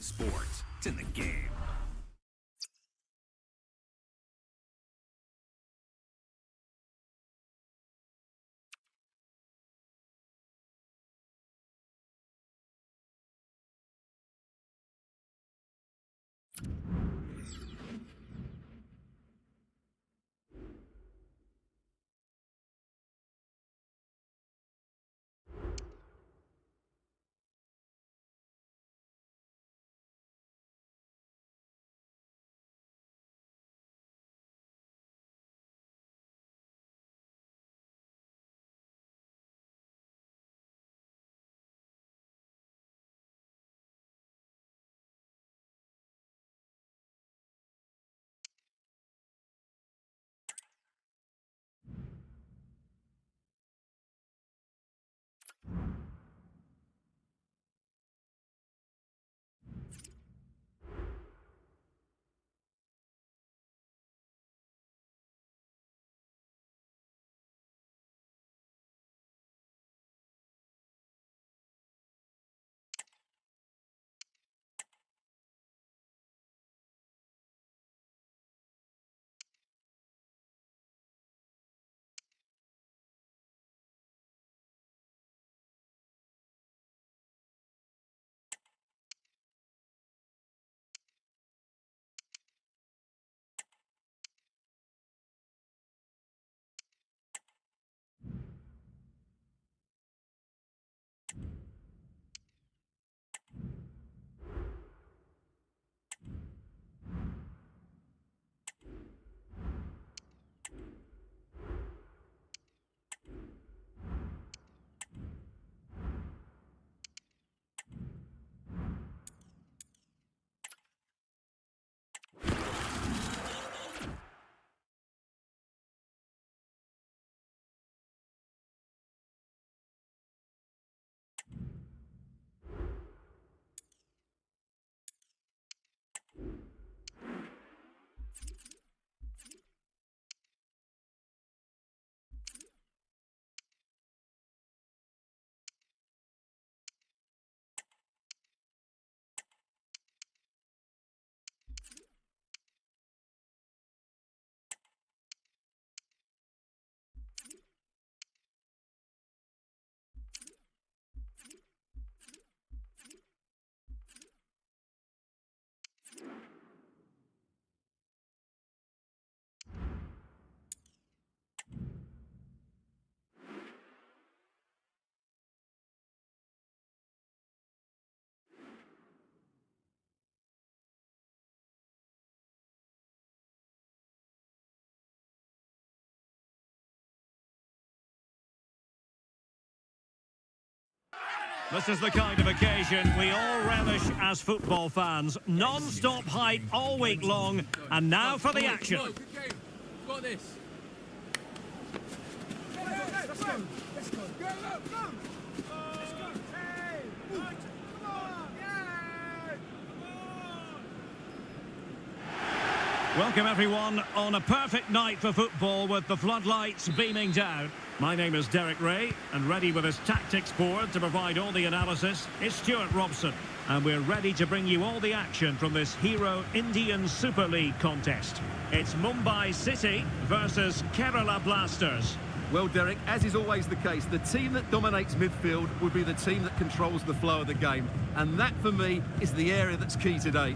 sports. It's in the game. This is the kind of occasion we all relish as football fans. Non-stop hype all week long, and now for the action. Got this. Let's go. Let's go. Go, go, go. Let's go. Hey. Come on. Yeah. Welcome everyone on a perfect night for football with the floodlights beaming down. My name is Derek Ray, and ready with his tactics board to provide all the analysis is Stuart Robson. And we're ready to bring you all the action from this Hero Indian Super League contest. It's Mumbai City versus Kerala Blasters. Well, Derek, as is always the case, the team that dominates midfield will be the team that controls the flow of the game. And that, for me, is the area that's key today.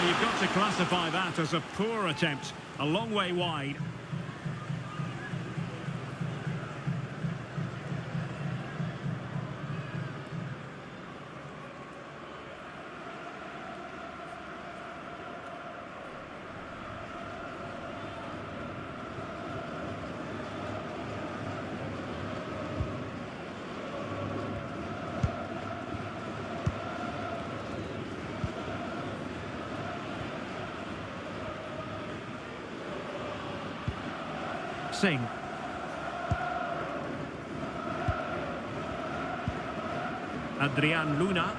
You've got to classify that as a poor attempt, a long way wide. Singh. Adrian Luna.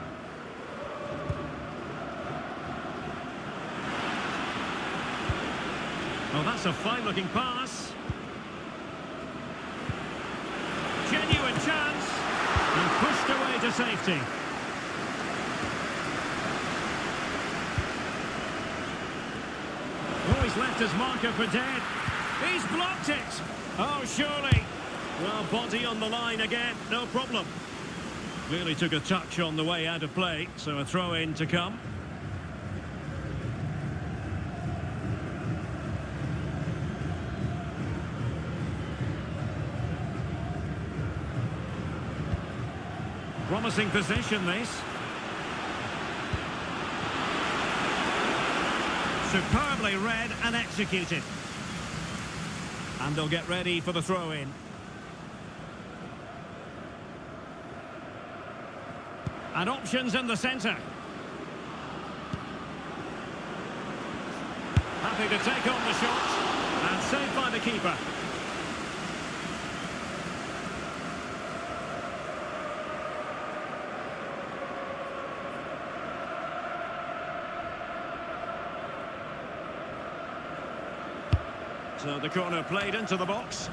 Oh, that's a fine-looking pass. Genuine chance. And pushed away to safety. Oh, he's left his marker for dead. He's blocked it. Oh, surely. Well, body on the line again, no problem. Clearly took a touch on the way out of play, so a throw-in to come. Promising position, this. Superbly read and executed. And they'll get ready for the throw-in. And options in the centre. Happy to take on the shot. And saved by the keeper. So the corner played into the box.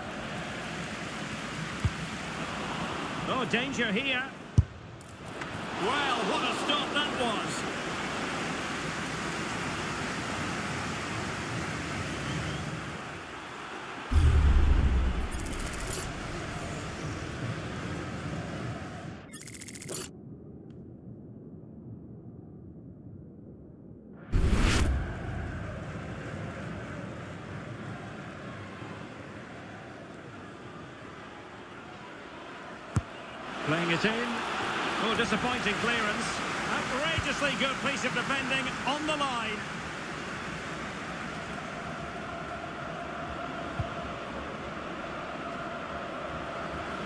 Oh, danger here. Well, what a stop that was. Playing it in. Oh, disappointing clearance. Outrageously good piece of defending on the line.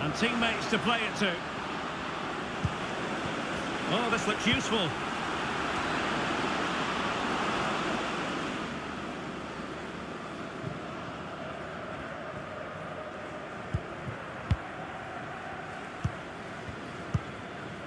And teammates to play it to. Oh, this looks useful.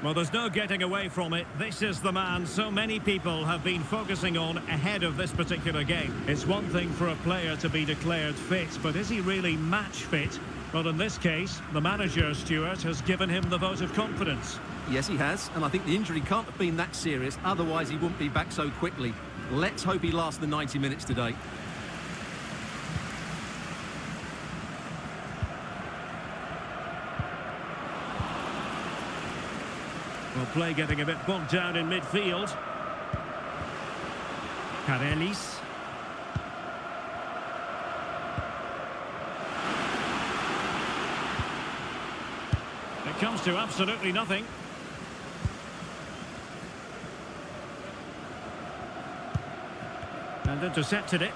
Well, there's no getting away from it. This is the man so many people have been focusing on ahead of this particular game. It's one thing for a player to be declared fit, but is he really match fit? Well, in this case, the manager, Stuart, has given him the vote of confidence. Yes, he has, and I think the injury can't have been that serious, otherwise he wouldn't be back so quickly. Let's hope he lasts the 90 minutes today. Well, play getting a bit bogged down in midfield. Karelis. It comes to absolutely nothing. And intercepted it.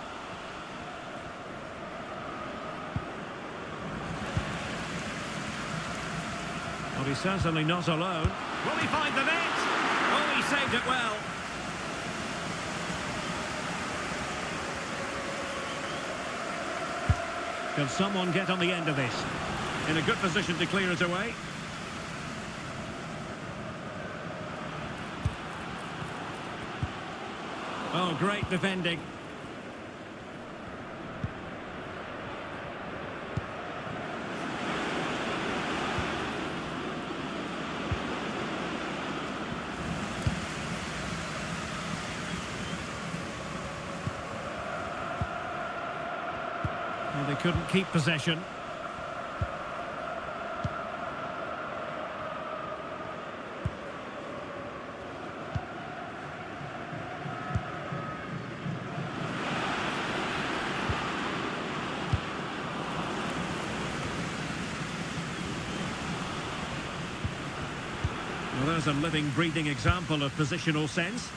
Well, he's certainly not alone. Will he find the net? Oh, he saved it well. Can someone get on the end of this? In a good position to clear it away. Oh, great defending. Well, they couldn't keep possession. Well, there's a living, breathing example of positional sense.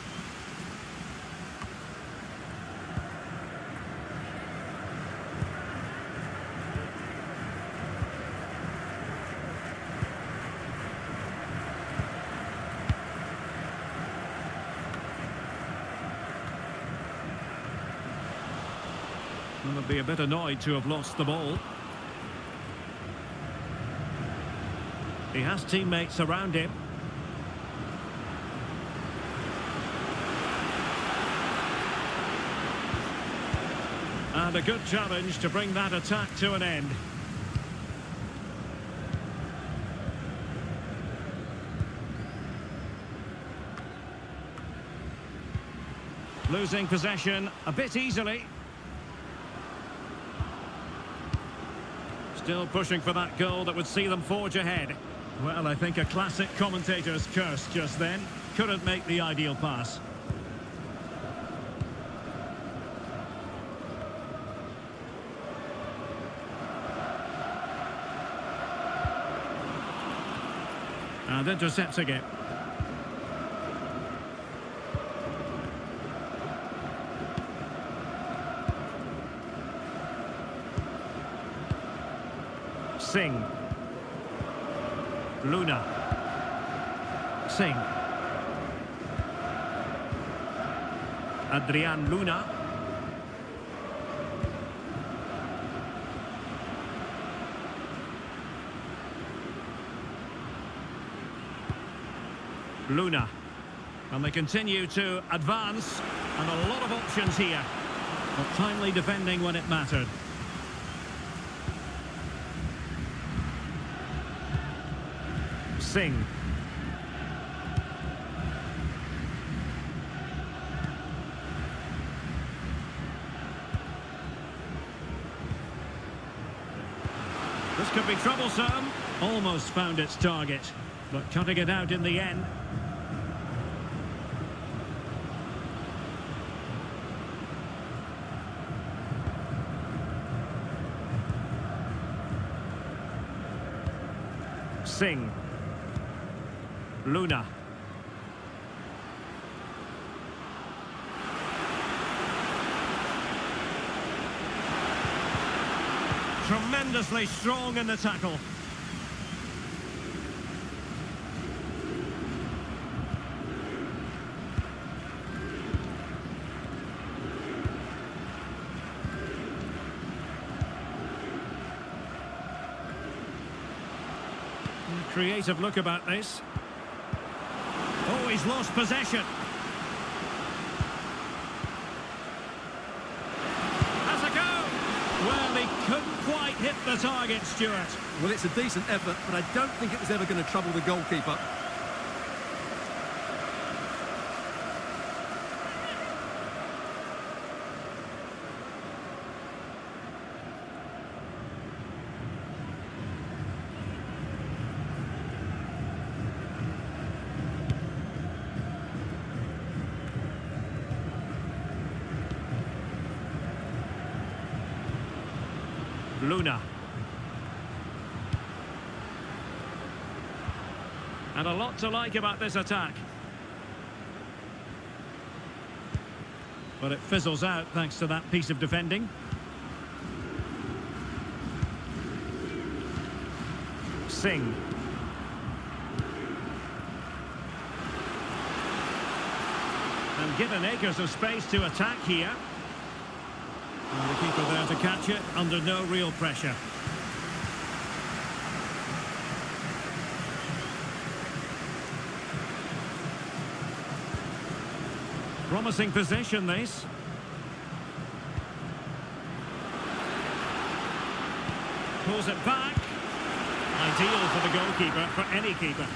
Well, they'll be a bit annoyed to have lost the ball. He has teammates around him. And a good challenge to bring that attack to an end. Losing possession a bit easily. Still pushing for that goal that would see them forge ahead. Well, I think a classic commentator's curse just then. Couldn't make the ideal pass. And intercepting it. Singh. Luna. Singh. Adrian Luna. Luna. And they continue to advance. And a lot of options here. But timely defending when it mattered. Singh. This could be troublesome. Almost found its target, but cutting it out in the end. Singh. Luna. Tremendously strong in the tackle. Creative look about this. Oh, he's lost possession. Has a go. Well, he couldn't quite hit the target, Stuart. Well, it's a decent effort, but I don't think it was ever going to trouble the goalkeeper. Luna. And a lot to like about this attack. But it fizzles out thanks to that piece of defending. Singh. And given acres of space to attack here. And the keeper there to catch it under no real pressure. Promising position, this. Pulls it back. Ideal for the goalkeeper, for any keeper.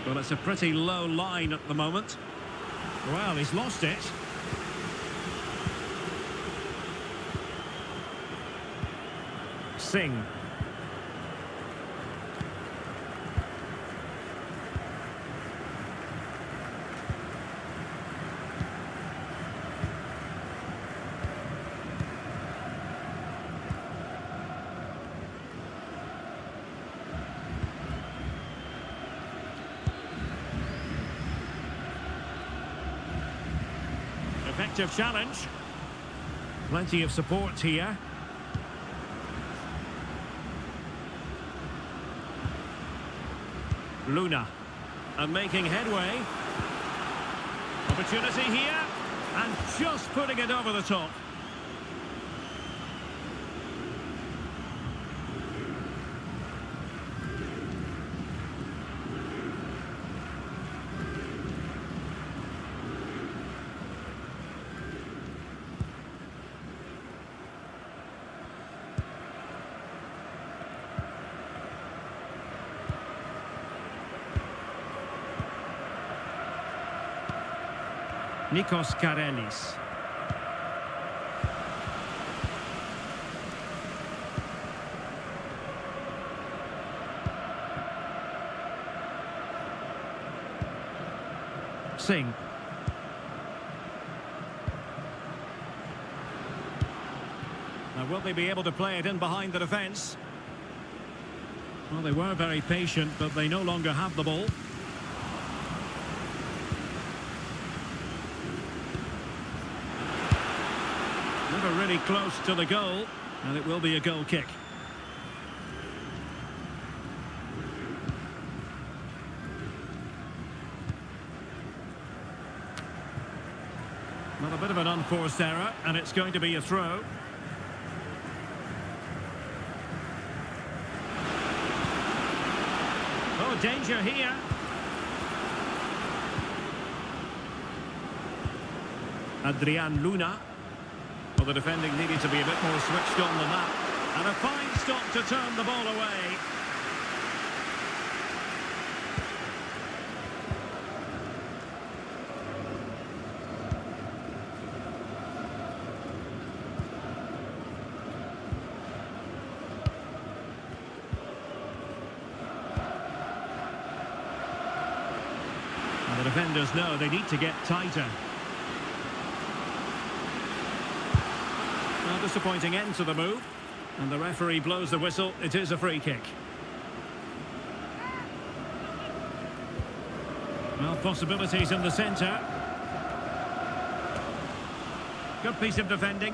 Well, it's a pretty low line at the moment. Well, he's lost it. Singh. Effective challenge. Plenty of support here. Luna. And making headway. Opportunity here. And just putting it over the top. Nikos Karelis. Singh. Now, will they be able to play it in behind the defence? Well, they were very patient, but they no longer have the ball. Never really close to the goal, and it will be a goal kick. Well, a bit of an unforced error, and it's going to be a throw. Oh, danger here. Adrian Luna. Well, the defending needed to be a bit more switched on than that. And a fine stop to turn the ball away. And the defenders know they need to get tighter. A disappointing end to the move, and the referee blows the whistle. It is a free kick. Well, possibilities in the centre. Good piece of defending.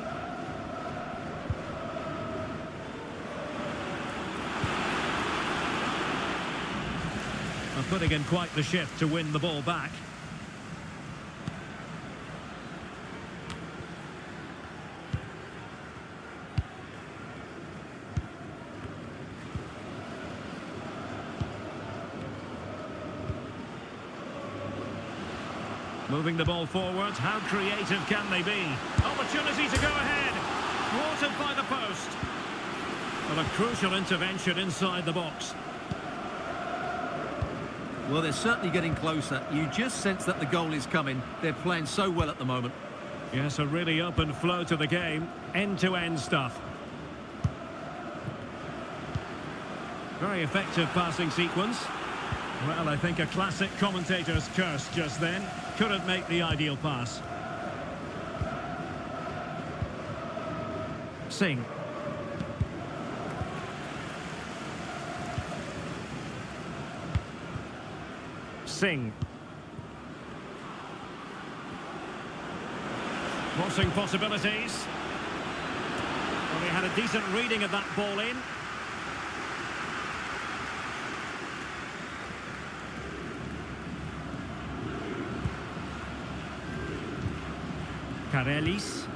And putting in quite the shift to win the ball back. Moving the ball forward, how creative can they be? Opportunity to go ahead. Thwarted by the post. Well, a crucial intervention inside the box. Well, they're certainly getting closer. You just sense that the goal is coming. They're playing so well at the moment. Yes, a really open flow to the game. End-to-end stuff. Very effective passing sequence. Well, I think a classic commentator's curse just then. Couldn't make the ideal pass. Singh. Singh. Crossing possibilities. Well, he had a decent reading of that ball in. Karelis.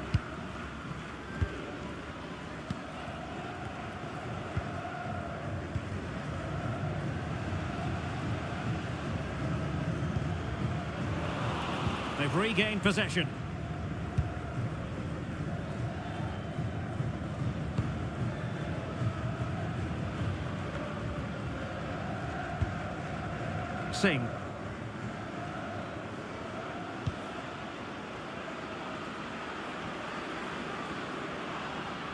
They've regained possession. Singh.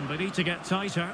They need to get tighter.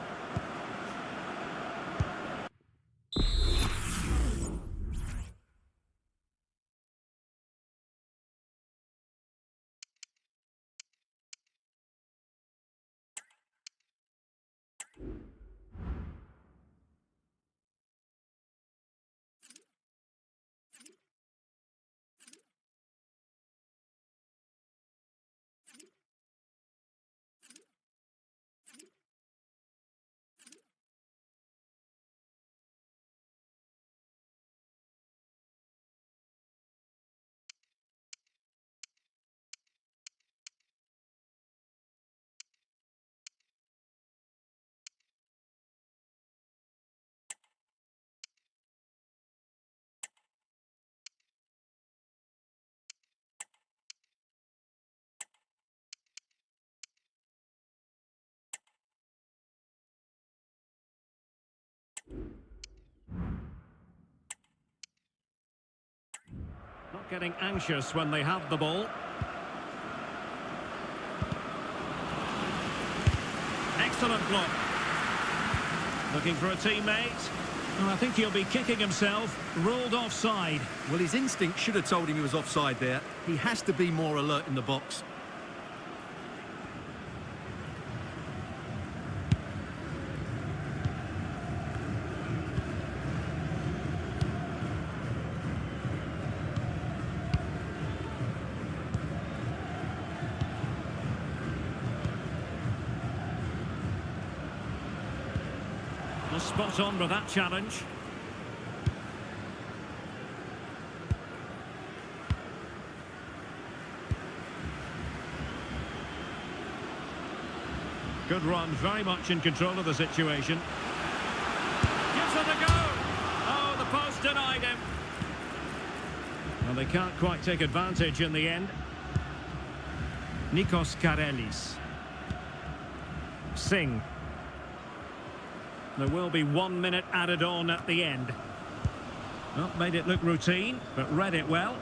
getting anxious when they have the ball. Excellent block. Looking for a teammate. Well, I think he'll be kicking himself. Ruled offside. Well, his instinct should have told him he was offside there. He has to be more alert in the box. Spot on with that challenge. Good run, very much in control of the situation. Gives it a go. Oh, the post denied him. Well, they can't quite take advantage in the end. Nikos Karelis. Singh. There will be 1 minute added on at the end. Well, made it look routine, but read it well.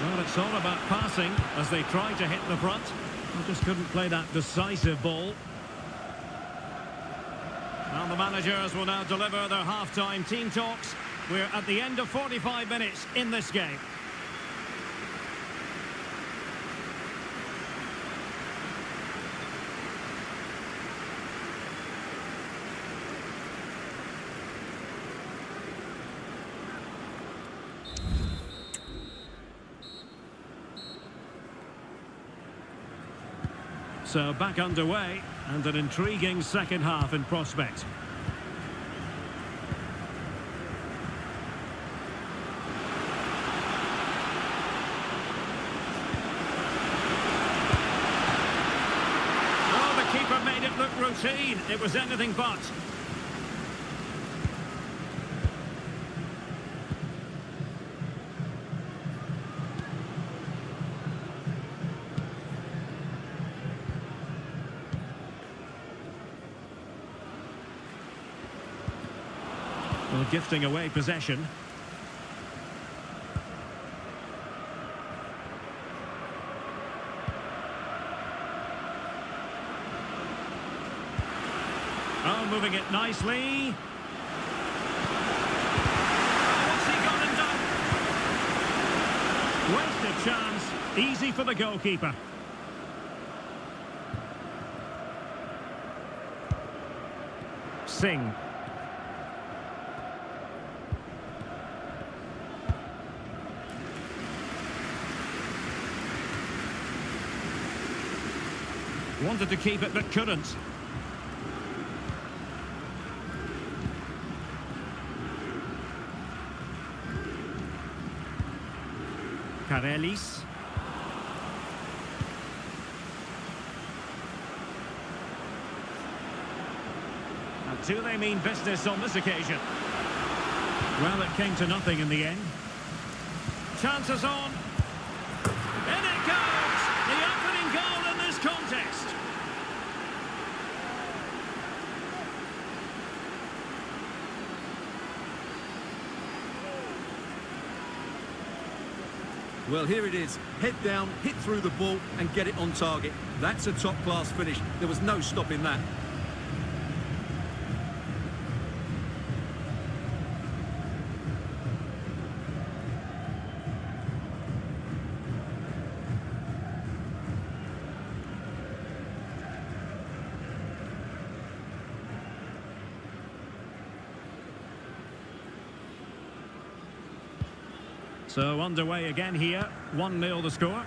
Well, it's all about passing as they try to hit the front. Well, just couldn't play that decisive ball. And the managers will now deliver their half-time team talks. We're at the end of 45 minutes in this game. So back underway, and an intriguing second half in prospect. Oh, the keeper made it look routine. It was anything but. Well, gifting away possession. Oh, moving it nicely. What's he gone and done? Wasted chance. Easy for the goalkeeper. Singh. Wanted to keep it, but couldn't. Karelis. And do they mean business on this occasion? Well, it came to nothing in the end. Chances on. In it goes! The opening goal in this contest. Well, here it is. Head down, hit through the ball and get it on target. That's a top-class finish. There was no stopping that. So underway again here, 1-0 the score.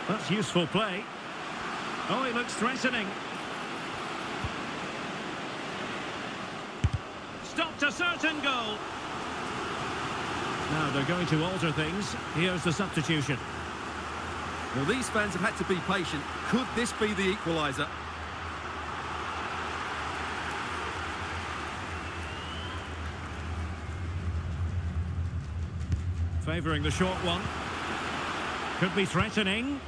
That's useful play. Oh, he looks threatening. Stopped a certain goal. Now they're going to alter things. Here's the substitution. Well, these fans have had to be patient. Could this be the equaliser? Favouring the short one. Could be threatening.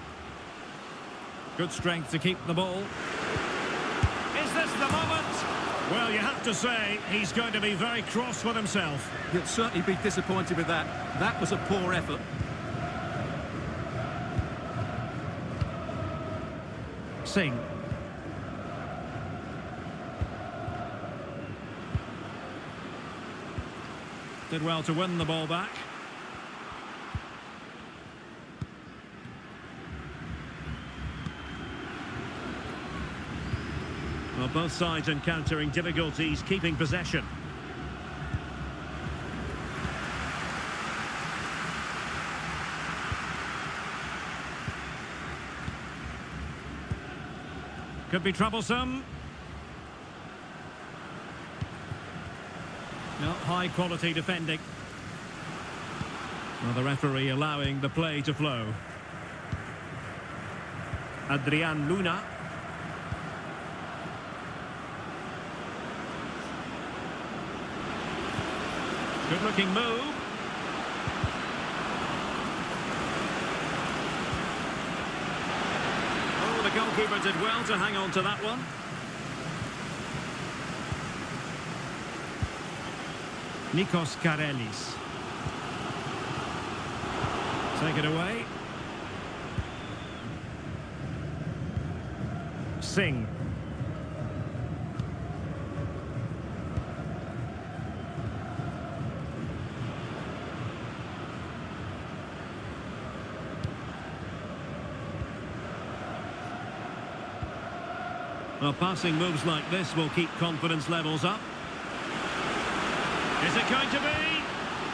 Good strength to keep the ball. Is this the moment? Well, you have to say, he's going to be very cross with himself. He'll certainly be disappointed with that. That was a poor effort. Singh. Did well to win the ball back. Well, both sides encountering difficulties keeping possession. Could be troublesome. No, high quality defending. Well, the referee allowing the play to flow. Adrian Luna. Good looking move. Oh, the goalkeeper did well to hang on to that one. Nikos Karelis. Take it away. Singh. Well, passing moves like this will keep confidence levels up. Is it going to be?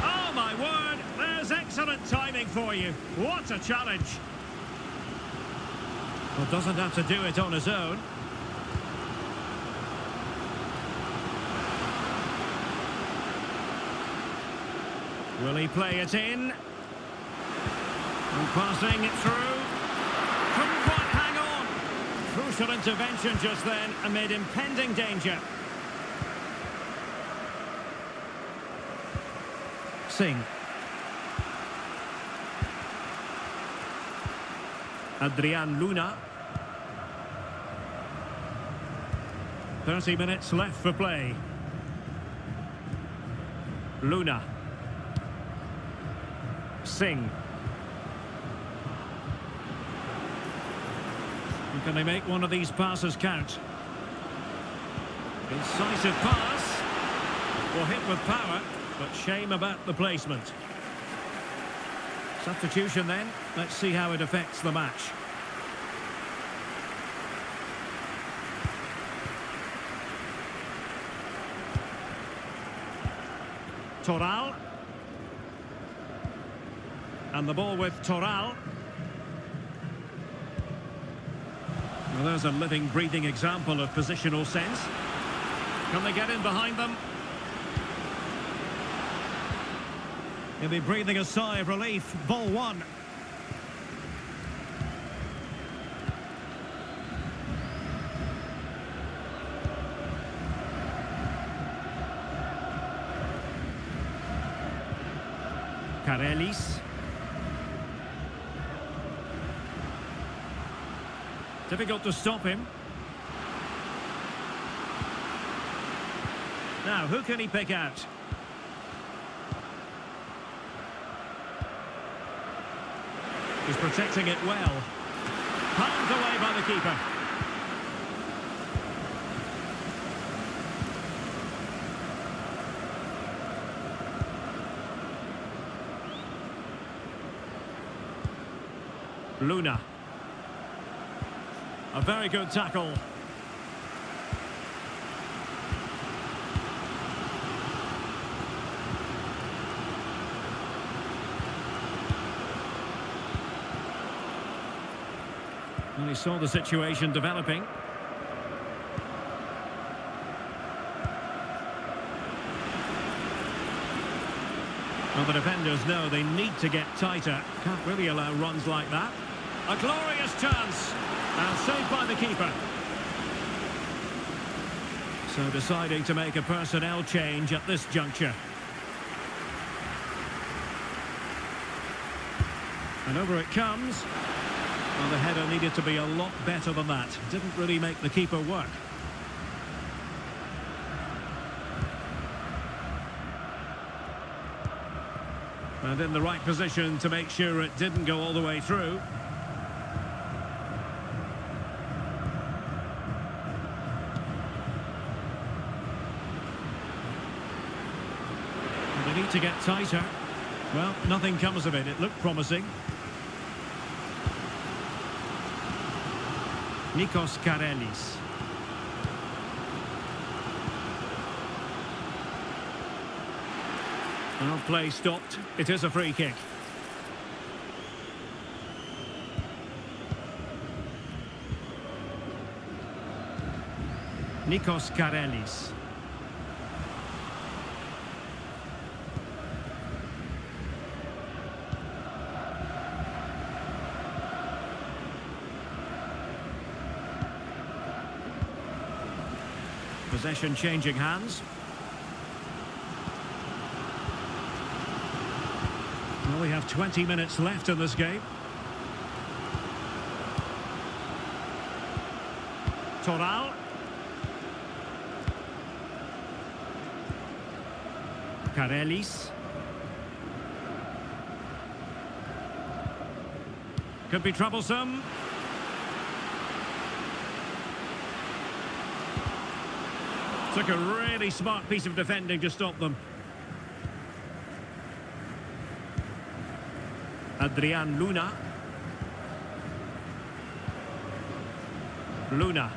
Oh, my word! There's excellent timing for you. What a challenge. Well, doesn't have to do it on his own. Will he play it in? And passing it through. Couldn't quite hang on. Crucial intervention just then amid impending danger. Singh. Adrian Luna. 30 minutes left for play. Luna. Singh. And can they make one of these passes count? Incisive pass. Well, hit with power, but shame about the placement. Substitution then. Let's see how it affects the match. Toral. And the ball with Toral. Well, there's a living, breathing example of positional sense. Can they get in behind them? He'll be breathing a sigh of relief. Ball one. Karelis. Difficult to stop him. Now, who can he pick out? He's protecting it well. Palmed away by the keeper. Luna. A very good tackle. And he saw the situation developing. Well, the defenders know they need to get tighter. Can't really allow runs like that. A glorious chance. And saved by the keeper. So deciding to make a personnel change at this juncture. And over it comes. Well, the header needed to be a lot better than that. Didn't really make the keeper work. And in the right position to make sure it didn't go all the way through. They need to get tighter. Well, nothing comes of it. It looked promising. Nikos Karelis. Well, play stopped. It is a free kick. Nikos Karelis. Possession changing hands. Well, we have 20 minutes left in this game. Toral. Karelis. Could be troublesome. Took a really smart piece of defending to stop them. Adrian Luna. Luna.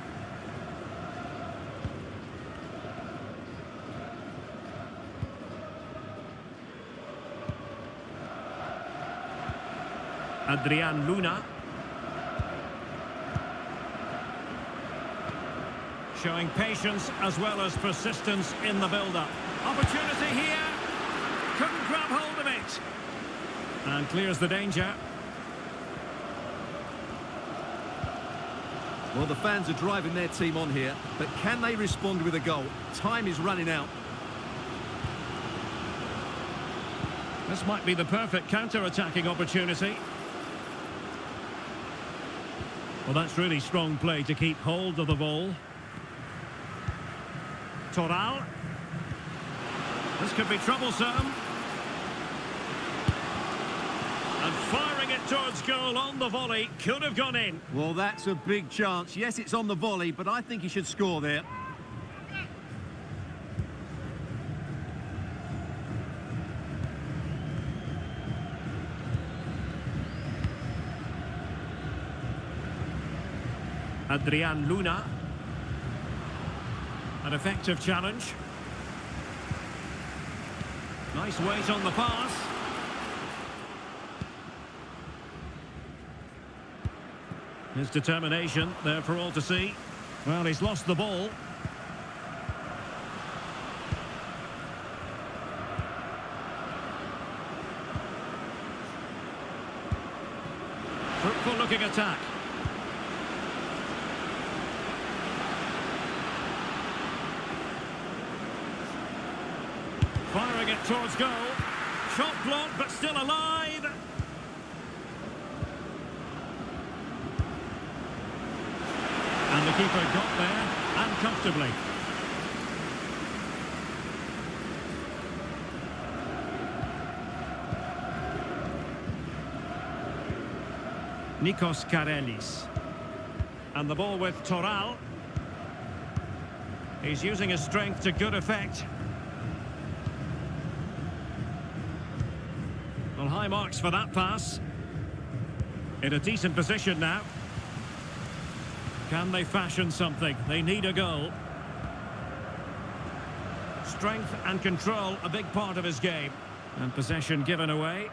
Adrian Luna. Showing patience as well as persistence in the build-up. Opportunity here. Couldn't grab hold of it. And clears the danger. Well, the fans are driving their team on here, but can they respond with a goal? Time is running out. This might be the perfect counter-attacking opportunity. Well, that's really strong play to keep hold of the ball. Toral. This could be troublesome. And firing it towards goal on the volley. Could have gone in. Well, that's a big chance. Yes, it's on the volley, but I think he should score there. Adrian Luna. An effective challenge. Nice weight on the pass. His determination there for all to see. Well, he's lost the ball. Fruitful looking attack. Firing it towards goal. Shot blocked, but still alive. And the keeper got there, and comfortably. Nikos Karelis. And the ball with Toral. He's using his strength to good effect. Well, high marks for that pass. In a decent position now. Can they fashion something? They need a goal. Strength and control, a big part of his game. And possession given away.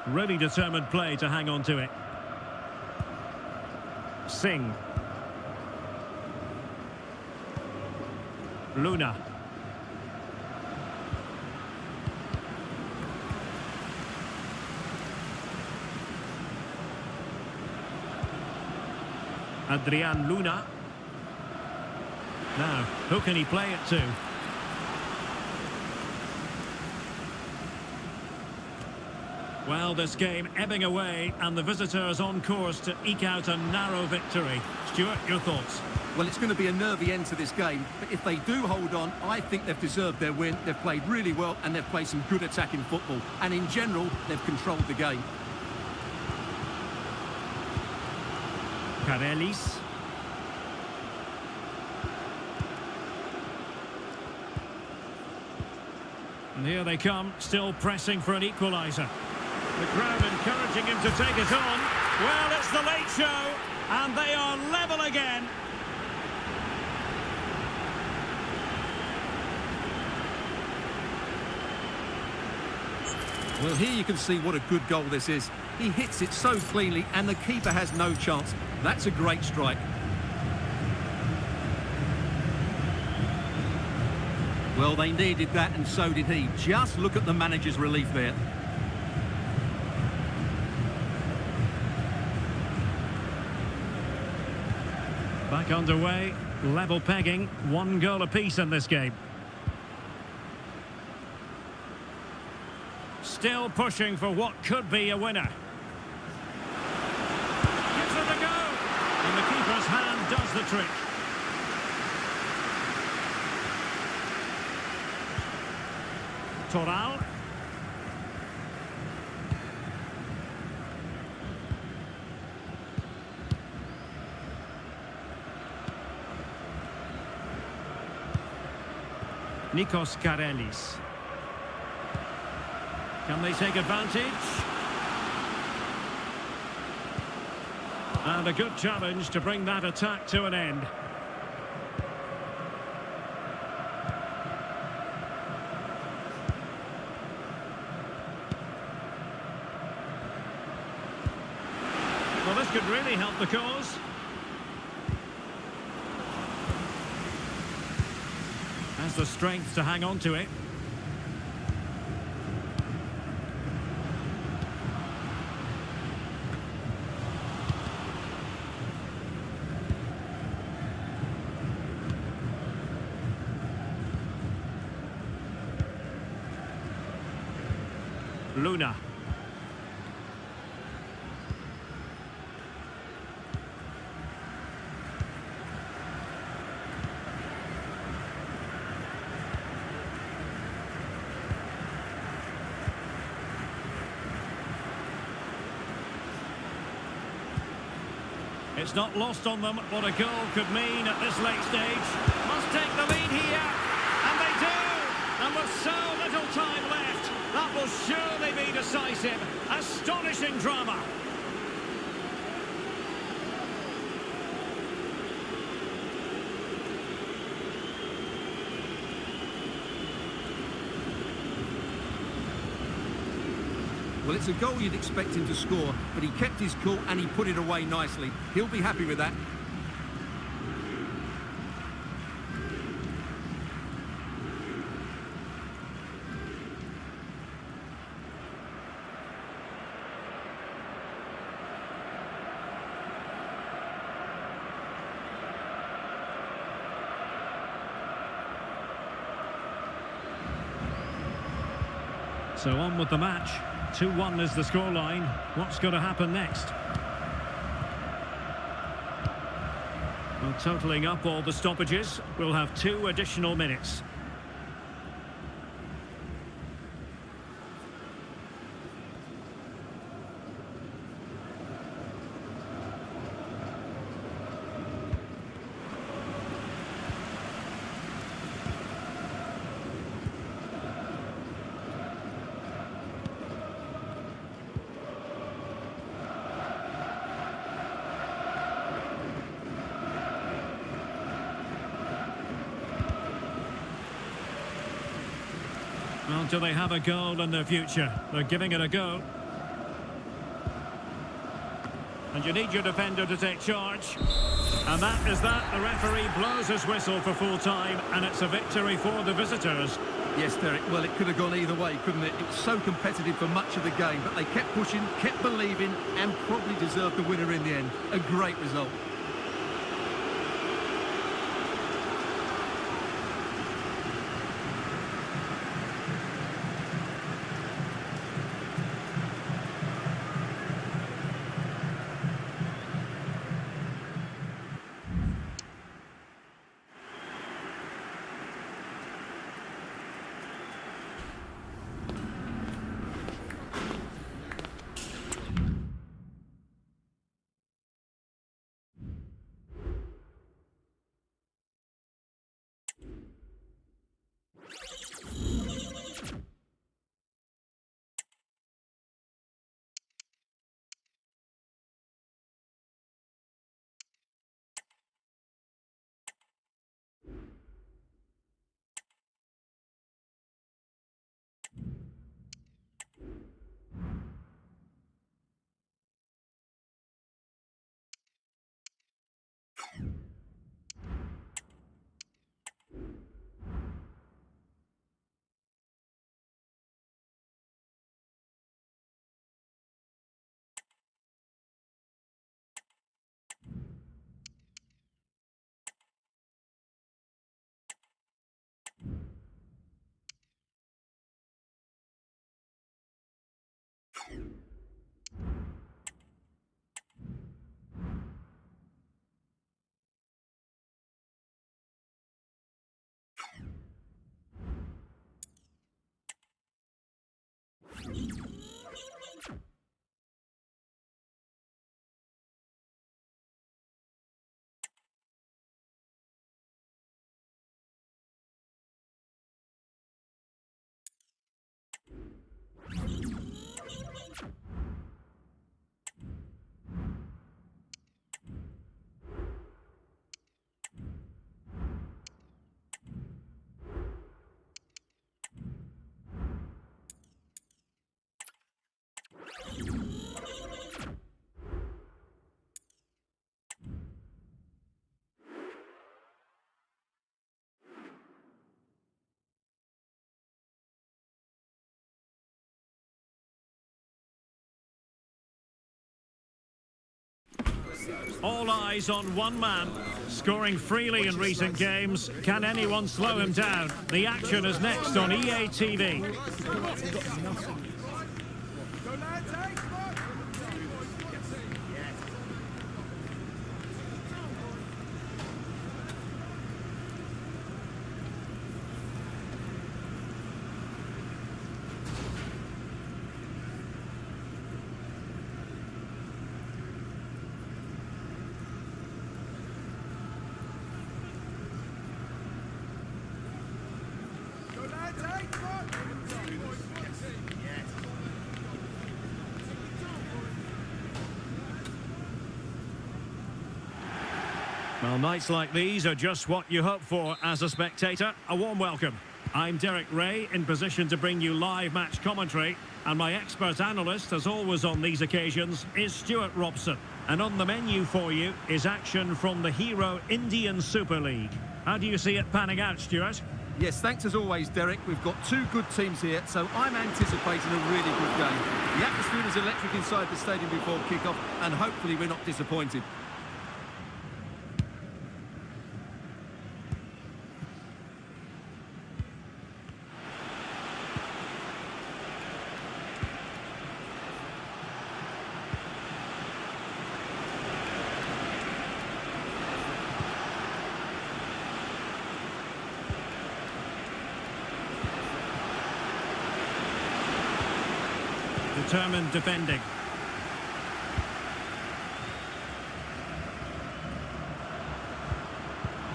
Really determined play to hang on to it. Singh. Luna. Adrian Luna. Now, who can he play it to? Well, this game ebbing away and the visitors on course to eke out a narrow victory. Stuart, your thoughts? Well, it's going to be a nervy end to this game, but if they do hold on, I think they've deserved their win. They've played really well and they've played some good attacking football. And in general, they've controlled the game. Karelis. And here they come, still pressing for an equaliser. The crowd encouraging him to take it on. Well, it's the late show, and they are level again. Well, here you can see what a good goal this is. He hits it so cleanly, and the keeper has no chance. That's a great strike. Well, they needed that, and so did he. Just look at the manager's relief there. Back underway, level pegging, 1 goal apiece in this game. Still pushing for what could be a winner. Gives it a go, and the keeper's hand does the trick. Toral. Nikos Karelis. Can they take advantage? And a good challenge to bring that attack to an end. Well, this could really help the cause. Has the strength to hang on to it. Luna. It's not lost on them what a goal could mean at this late stage. Must take the lead here. And they do! And with so little time left, that will surely be decisive. Astonishing drama. Well, it's a goal you'd expect him to score, but he kept his cool and he put it away nicely. He'll be happy with that. So on with the match. 2-1 is the scoreline. What's going to happen next? Well, totalling up all the stoppages, we'll have 2 additional minutes. Well, do they have a goal in their future? They're giving it a go. And you need your defender to take charge. And that is that. The referee blows his whistle for full time, and it's a victory for the visitors. Yes, Derek, well, it could have gone either way, couldn't it? It was so competitive for much of the game, but they kept pushing, kept believing, and probably deserved the winner in the end. A great result. All eyes on one man, scoring freely in recent games. Can anyone slow him down? The action is next on EA TV. Go lads, hey, come on! Go lads, hey, come on! Well, nights like these are just what you hope for as a spectator. A warm welcome. I'm Derek Ray, in position to bring you live match commentary, and my expert analyst, as always on these occasions, is Stuart Robson. And on the menu for you is action from the Hero Indian Super League. How do you see it panning out, Stuart? Yes, thanks as always, Derek. We've got two good teams here, so I'm anticipating a really good game. The atmosphere is electric inside the stadium before kick-off, and hopefully we're not disappointed. Determined defending.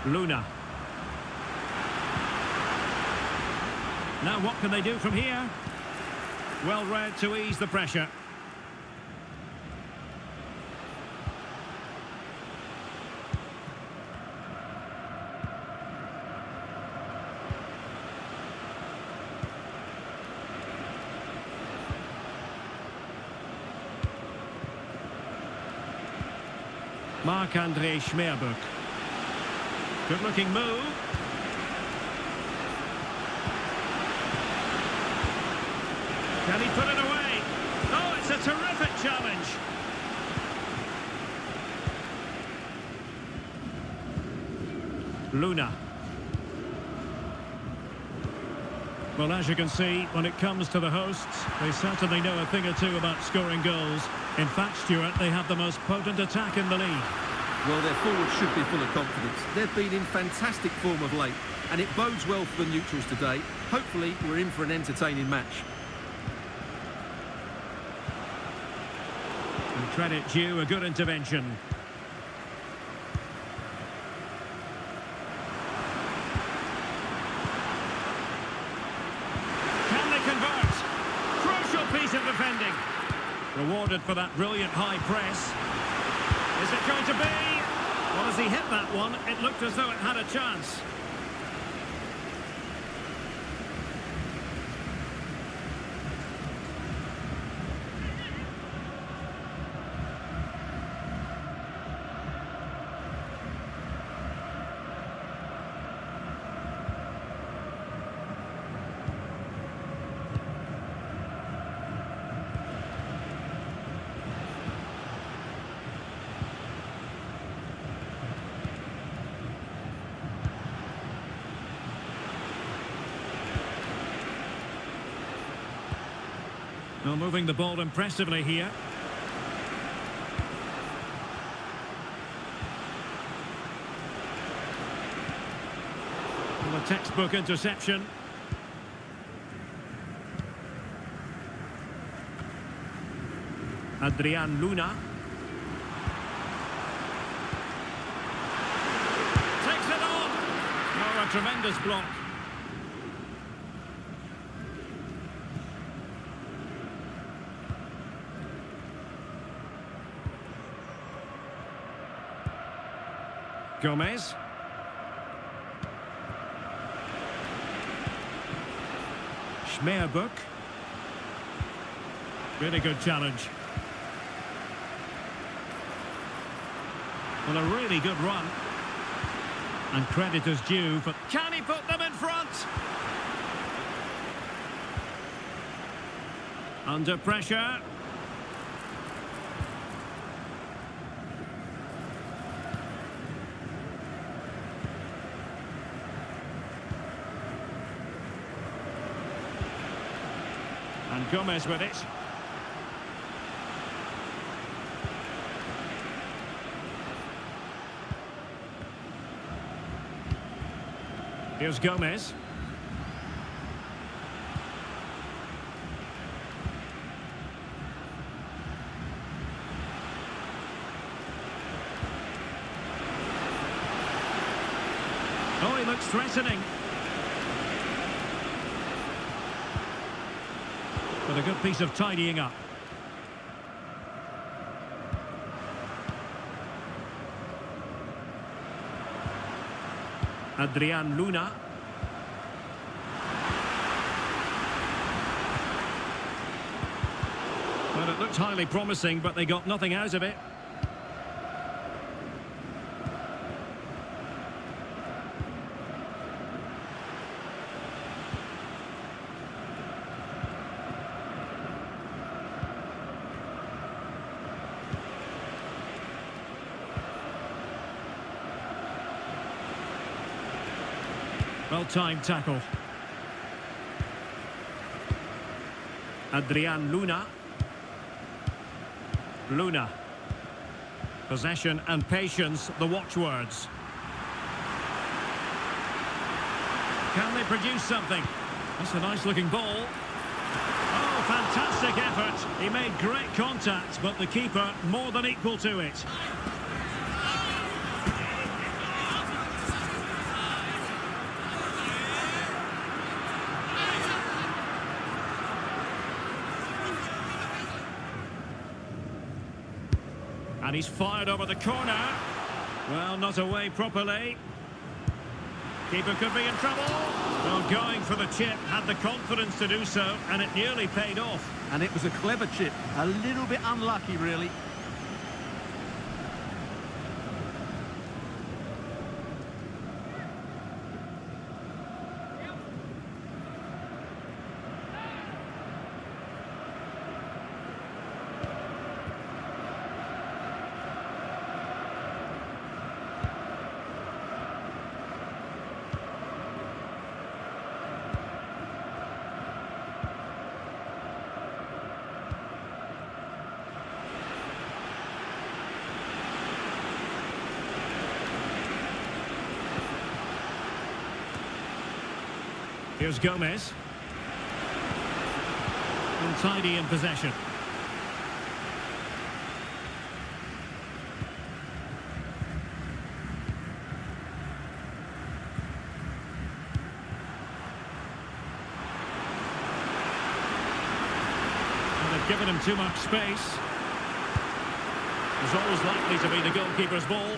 Luna. Now what can they do from here? Well read to ease the pressure. Marc-André Schmerbuk. Good-looking move. Can he put it away? Oh, it's a terrific challenge. Luna. Well, as you can see, when it comes to the hosts, they certainly know a thing or two about scoring goals. In fact, Stuart, they have the most potent attack in the league. Well, their forwards should be full of confidence. They've been in fantastic form of late, and it bodes well for the neutrals today. Hopefully, we're in for an entertaining match. And credit due, a good intervention. Can they convert? Crucial piece of defending. Rewarded for that brilliant high press. Is it going to be? Well, as he hit that one, it looked as though it had a chance. Well, moving the ball impressively here. Well, a textbook interception. Adrian Luna. Takes it on. Oh, a tremendous block. Gomez. Schmeerbuck. Really good challenge. Well, a really good run. And credit is due for... Can he put them in front? Under pressure. And Gomez with it. Here's Gomez. Oh, he looks threatening. But a good piece of tidying up. Adrian Luna. Well, it looked highly promising, but they got nothing out of it. Well-timed tackle. Adrian Luna. Luna. Possession and patience, the watchwords. Can they produce something? That's a nice-looking ball. Oh, fantastic effort. He made great contact, but the keeper more than equal to it. And he's fired over the corner. Well, not away properly. Keeper could be in trouble. Well, going for the chip, had the confidence to do so, and it nearly paid off. And it was a clever chip. A little bit unlucky, really. Here's Gomez. Untidy in possession. And they've given him too much space. It's always likely to be the goalkeeper's ball.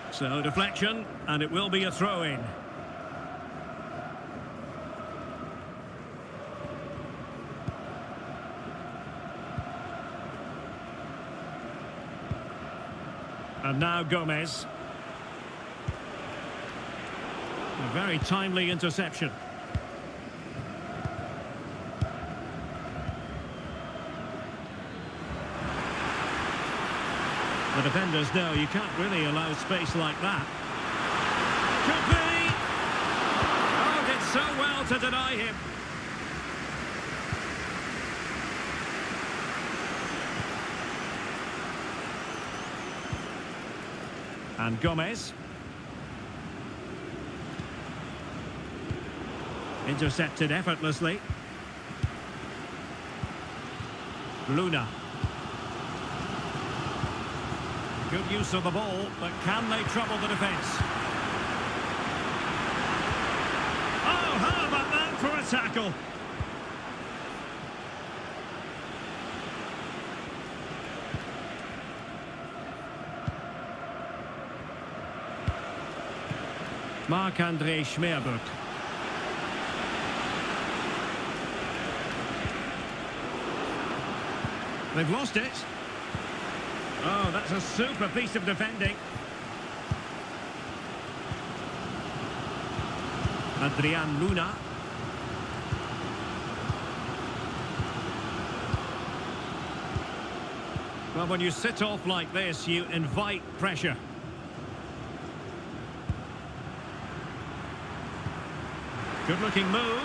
So deflection, and it will be a throw-in. And now Gomez. A very timely interception. The defenders know you can't really allow space like that. Could be! Oh, did so well to deny him. And Gomez. Intercepted effortlessly. Luna. Good use of the ball, but can they trouble the defence? Oh, how about that for a tackle? Marc-André Schmerbuk. They've lost it. Oh, that's a super piece of defending. Adrian Luna. Well, when you sit off like this, you invite pressure. Good-looking move.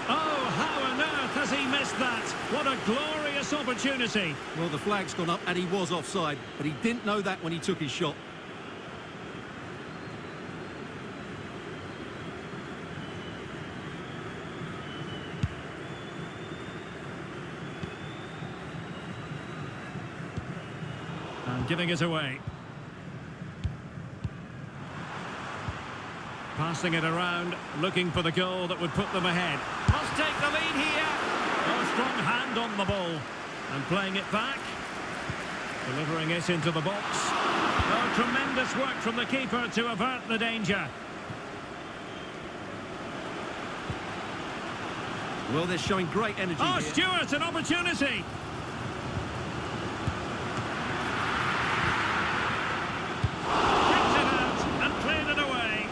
Oh, how on earth has he missed that? What a glorious opportunity. Well, the flag's gone up and he was offside, but he didn't know that when he took his shot. And giving it away. Passing it around, looking for the goal that would put them ahead. Must take the lead here. Oh, strong hand on the ball. And playing it back. Delivering it into the box. Oh, tremendous work from the keeper to avert the danger. Well, they're showing great energy Oh, here. Stewart, an opportunity. Picked it out and cleared it away.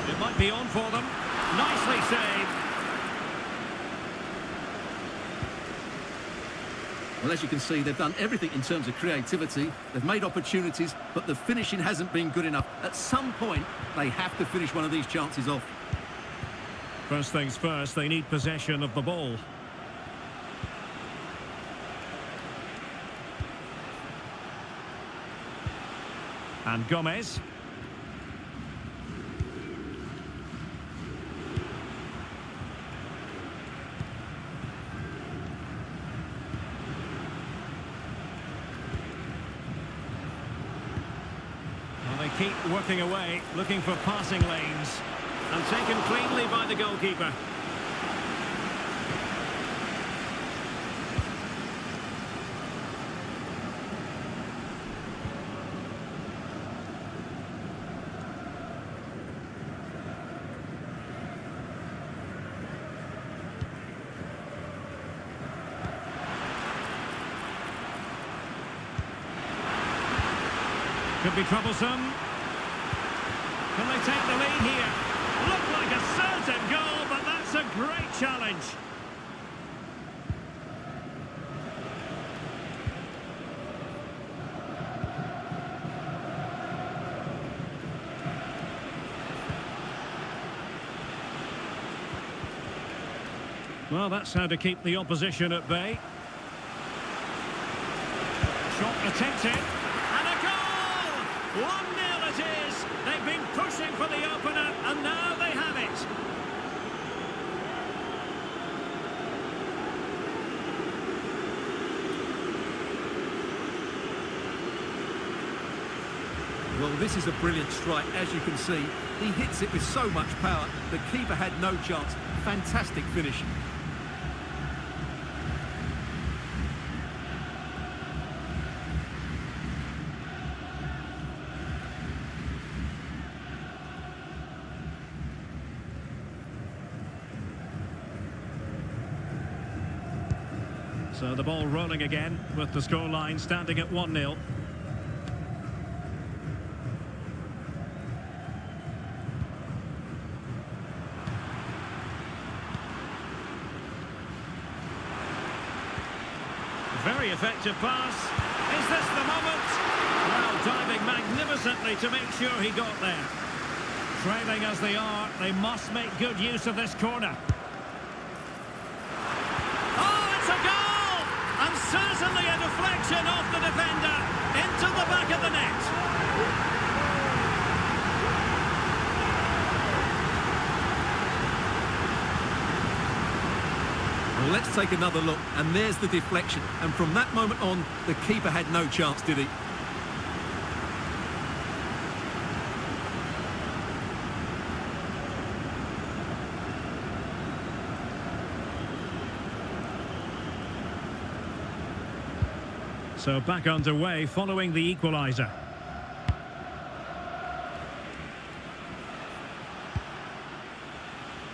It might be on for them. Nicely saved. Well, as you can see, they've done everything in terms of creativity. They've made opportunities, but the finishing hasn't been good enough. At some point, they have to finish one of these chances off. First things first, they need possession of the ball. And Gomez. Well, they keep working away, looking for passing lanes. And taken cleanly by the goalkeeper. Could be troublesome. Can they take the lead here? Looked like a certain goal, but that's a great challenge. Well, that's how to keep the opposition at bay. Shot attempted. And a goal! 1-0 it is. They've been pushing for the opener, and now they have it. Well, this is a brilliant strike, as you can see. He hits it with so much power. The keeper had no chance. Fantastic finish. So the ball rolling again with the scoreline standing at 1-0. Very effective pass. Is this the moment? Well, diving magnificently to make sure he got there. Trailing as they are, they must make good use of this corner. Oh, Certainly a deflection off the defender into the back of the net. Well, let's take another look, and there's the deflection. And from that moment on, the keeper had no chance, did he? So back underway following the equaliser.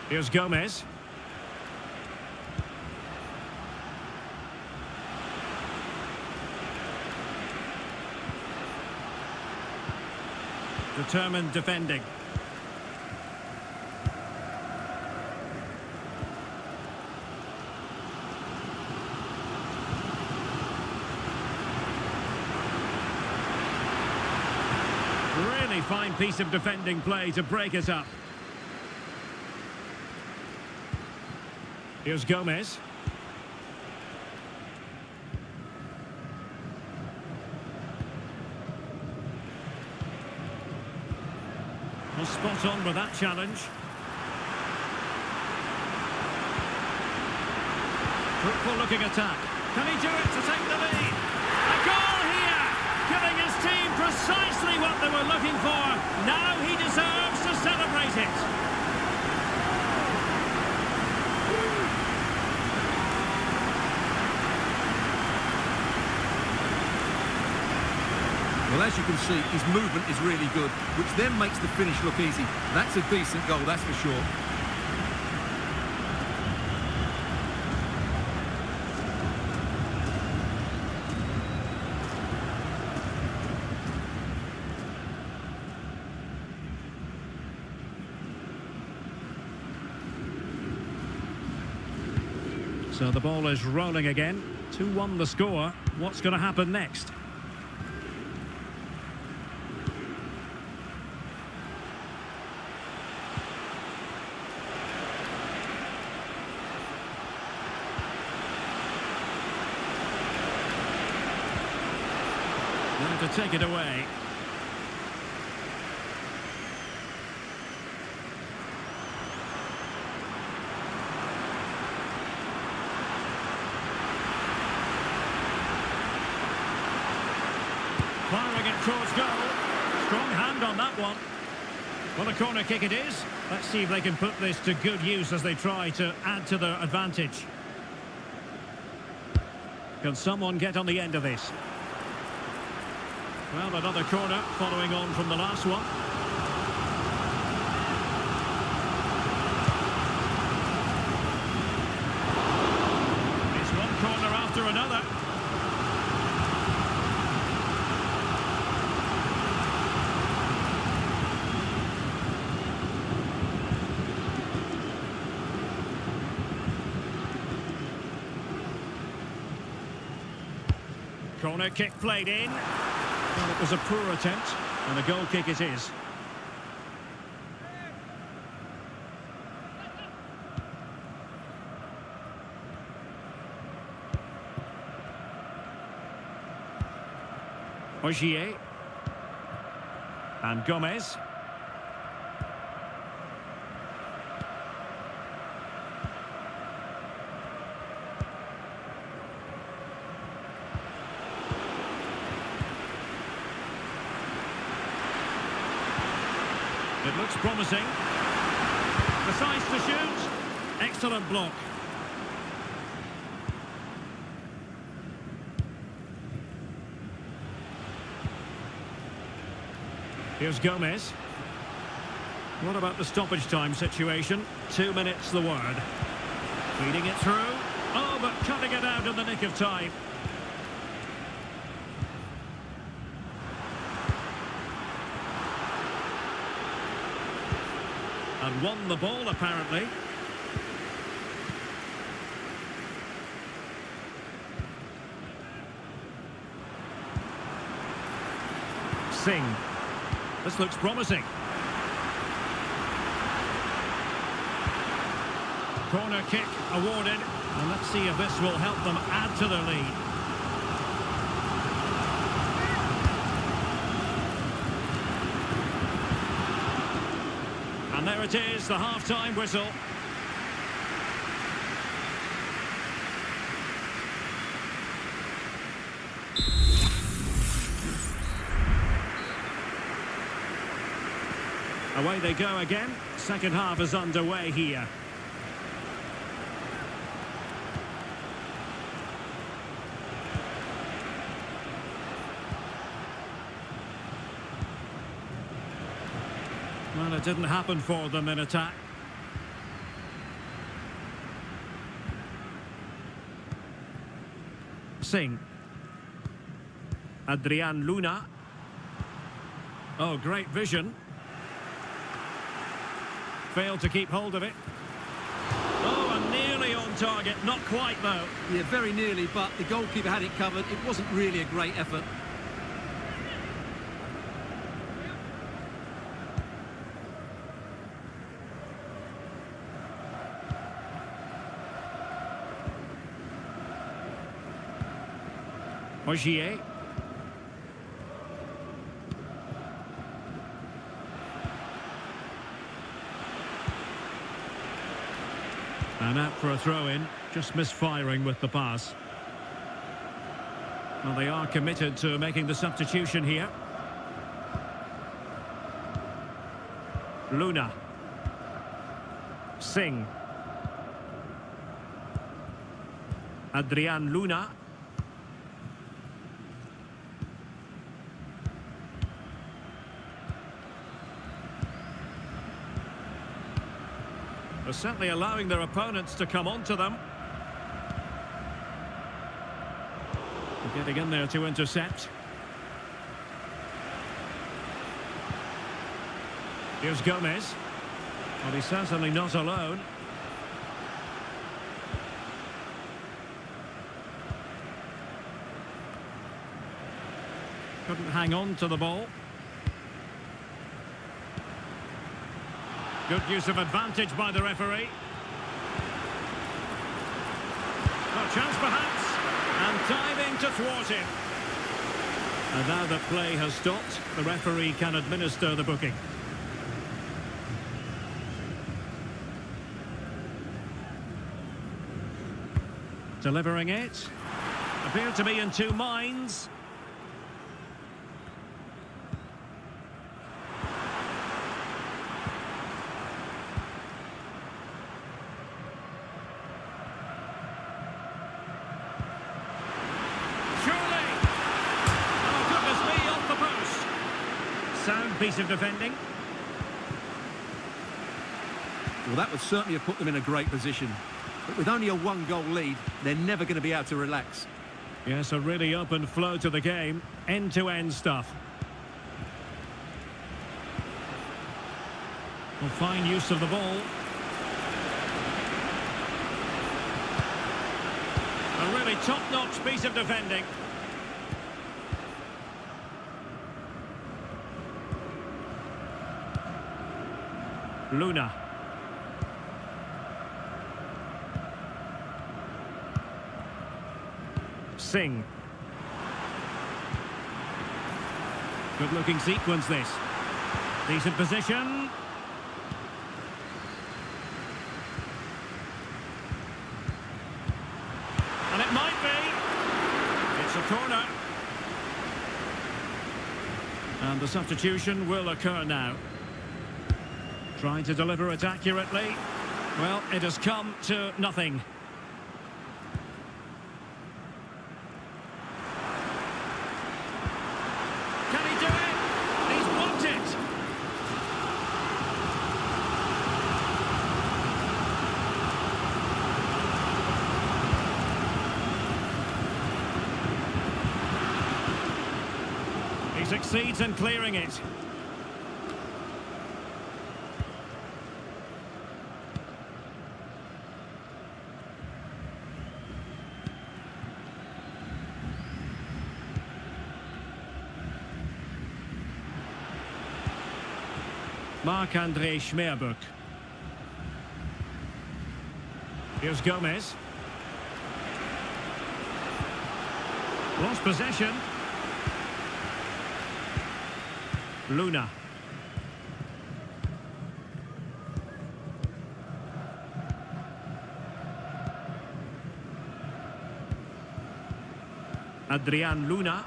Here's Gomez. Determined defending. Really fine piece of defending play to break us up. Here's Gomez. Well, spot on with that challenge. Fruitful looking attack. Can he do it to take the lead? A goal here! Giving his team precisely what they were looking for. Now he deserves to celebrate it. Well, as you can see, his movement is really good, which then makes the finish look easy. That's a decent goal, that's for sure. So the ball is rolling again. 2-1 the score. What's going to happen next? Going to take it away. Firing it towards goal. Strong hand on that one. Well, a corner kick it is. Let's see if they can put this to good use as they try to add to their advantage. Can someone get on the end of this? Well, another corner following on from the last one. It's one corner after another. Corner kick played in. Well, it was a poor attempt, and a goal kick it is. Ogier. And Gomez. It looks promising. Decides to shoot. Excellent block. Here's Gomez. What about the stoppage time situation? 2 minutes the word. Feeding it through. Oh, but cutting it out in the nick of time. And won the ball, apparently. Singh. This looks promising. Corner kick awarded. And let's see if this will help them add to their lead. There it is, the half-time whistle. Away they go again. Second half is underway here. Well, it didn't happen for them in attack. Singh. Adrian Luna. Oh, great vision. Failed to keep hold of it. Oh, and nearly on target. Not quite, though. Yeah, very nearly, but the goalkeeper had it covered. It wasn't really a great effort. Ogier. And out for a throw-in, just misfiring with the pass. Well, they are committed to making the substitution here. Luna. Singh. Adrian Luna. They're certainly allowing their opponents to come onto them. They're getting in there to intercept. Here's Gomez. Well, he's certainly not alone. Couldn't hang on to the ball. Good use of advantage by the referee. A chance perhaps, and diving to thwart him. And now that play has stopped, the referee can administer the booking. Delivering it. Appeared to be in two minds. Sound piece of defending. Well, that would certainly have put them in a great position. But with only a one-goal lead, they're never going to be able to relax. Yes, a really open flow to the game. End-to-end stuff. Well, fine use of the ball. A really top-notch piece of defending. Luna. Singh. Good looking sequence this. Decent position. And it might be. It's a corner. And the substitution will occur now. Trying to deliver it accurately. Well, it has come to nothing. Can he do it? He's blocked it. He succeeds in clearing it. Marc-André Schmerbuk. Here's Gomez. Lost possession. Luna. Adrian Luna.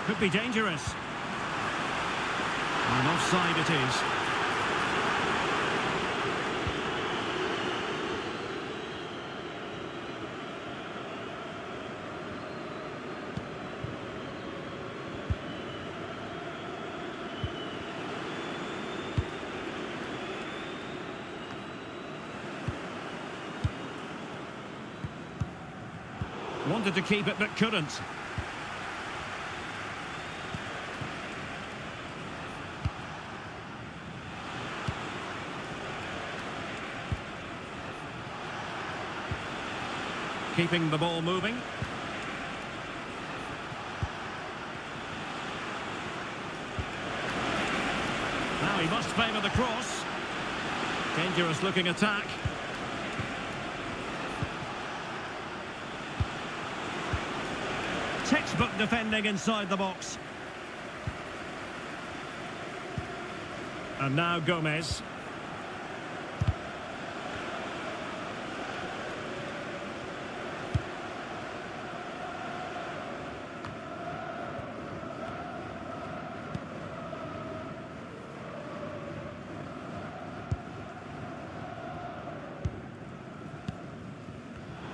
Could be dangerous. And offside it is. Wanted to keep it but couldn't. Keeping the ball moving. Now he must favour the cross. Dangerous looking attack. Textbook defending inside the box. And now Gomez.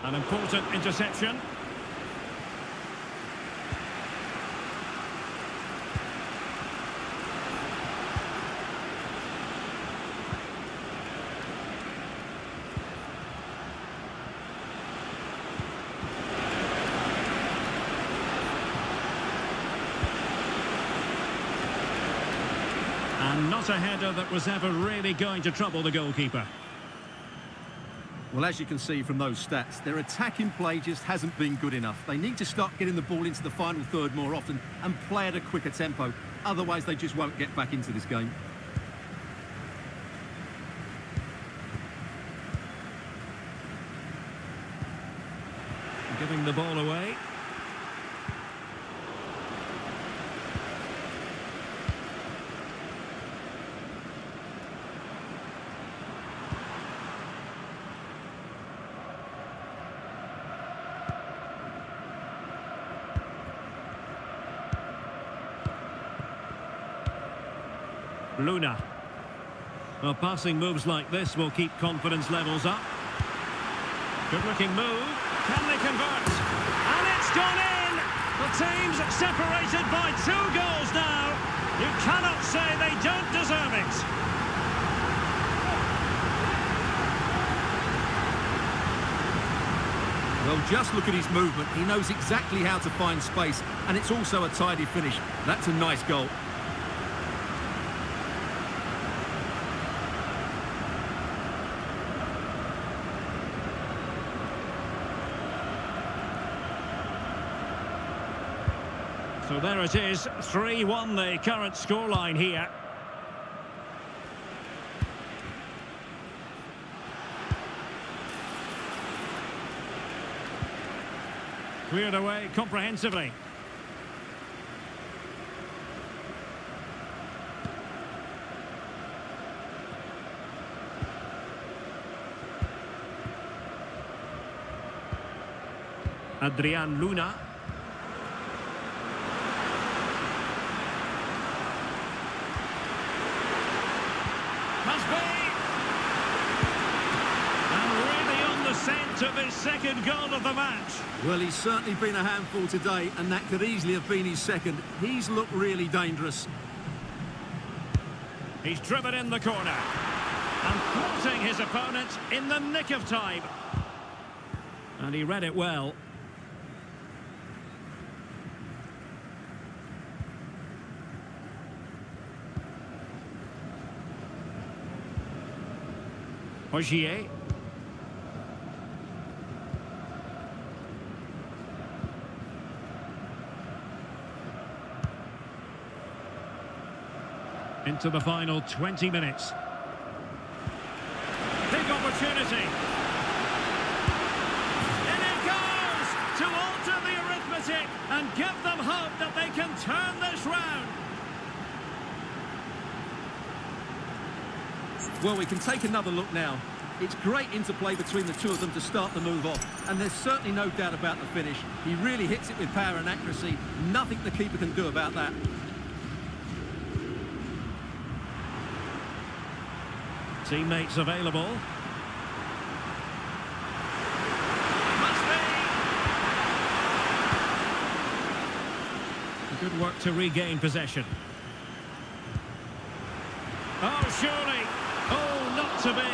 An important interception. And not a header that was ever really going to trouble the goalkeeper. Well, as you can see from those stats, their attacking play just hasn't been good enough. They need to start getting the ball into the final third more often and play at a quicker tempo. Otherwise, they just won't get back into this game. Giving the ball away. Luna. Well, passing moves like this will keep confidence levels up. Good looking move. Can they convert? And it's gone in! The team's separated by 2 goals now. You cannot say they don't deserve it. Well, just look at his movement. He knows exactly how to find space, and it's also a tidy finish. That's a nice goal. So there it is, 3-1 the current scoreline here. Cleared away comprehensively. Adrian Luna. Must be. And really on the scent of his second goal of the match. Well, he's certainly been a handful today, and that could easily have been his second. He's looked really dangerous. He's driven in the corner. And thwarting his opponent in the nick of time. And he read it well. Ogier. Into the final 20 minutes. Big opportunity. In it goes to alter the arithmetic and give them hope that they can turn this round. Well, we can take another look now. It's great interplay between the two of them to start the move off, and there's certainly no doubt about the finish. He really hits it with power and accuracy. Nothing the keeper can do about that. Teammates available. Must be! Good work to regain possession. Oh, surely! Oh, not to be!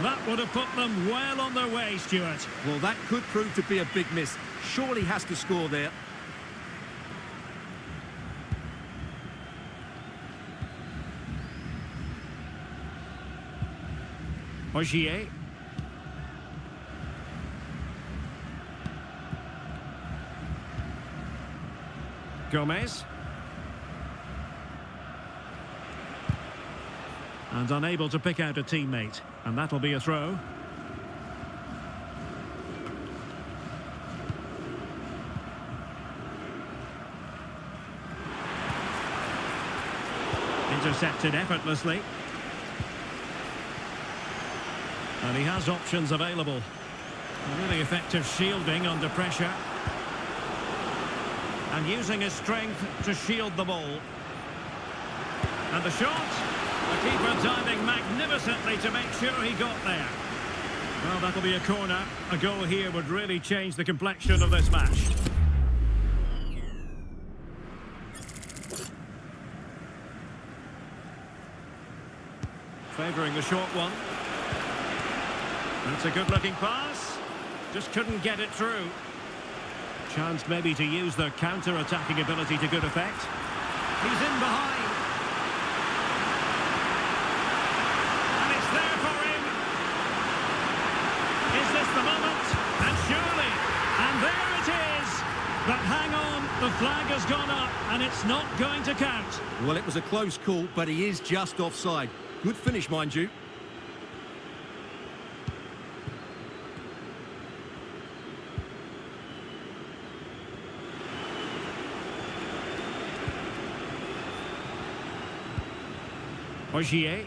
That would have put them well on their way, Stuart. Well, that could prove to be a big miss. Surely has to score there. Ogier. Gomez. And unable to pick out a teammate. And that'll be a throw. Intercepted effortlessly. And he has options available. Really effective shielding under pressure. And using his strength to shield the ball. And the shot. The keeper diving magnificently to make sure he got there. Well, that'll be a corner. A goal here would really change the complexion of this match. Favouring the short one. That's a good-looking pass. Just couldn't get it through. Chance maybe to use their counter-attacking ability to good effect. He's in behind. And it's there for him. Is this the moment? And surely. And there it is. But hang on, the flag has gone up and it's not going to count. Well, it was a close call, but he is just offside. Good finish, mind you. Ogier.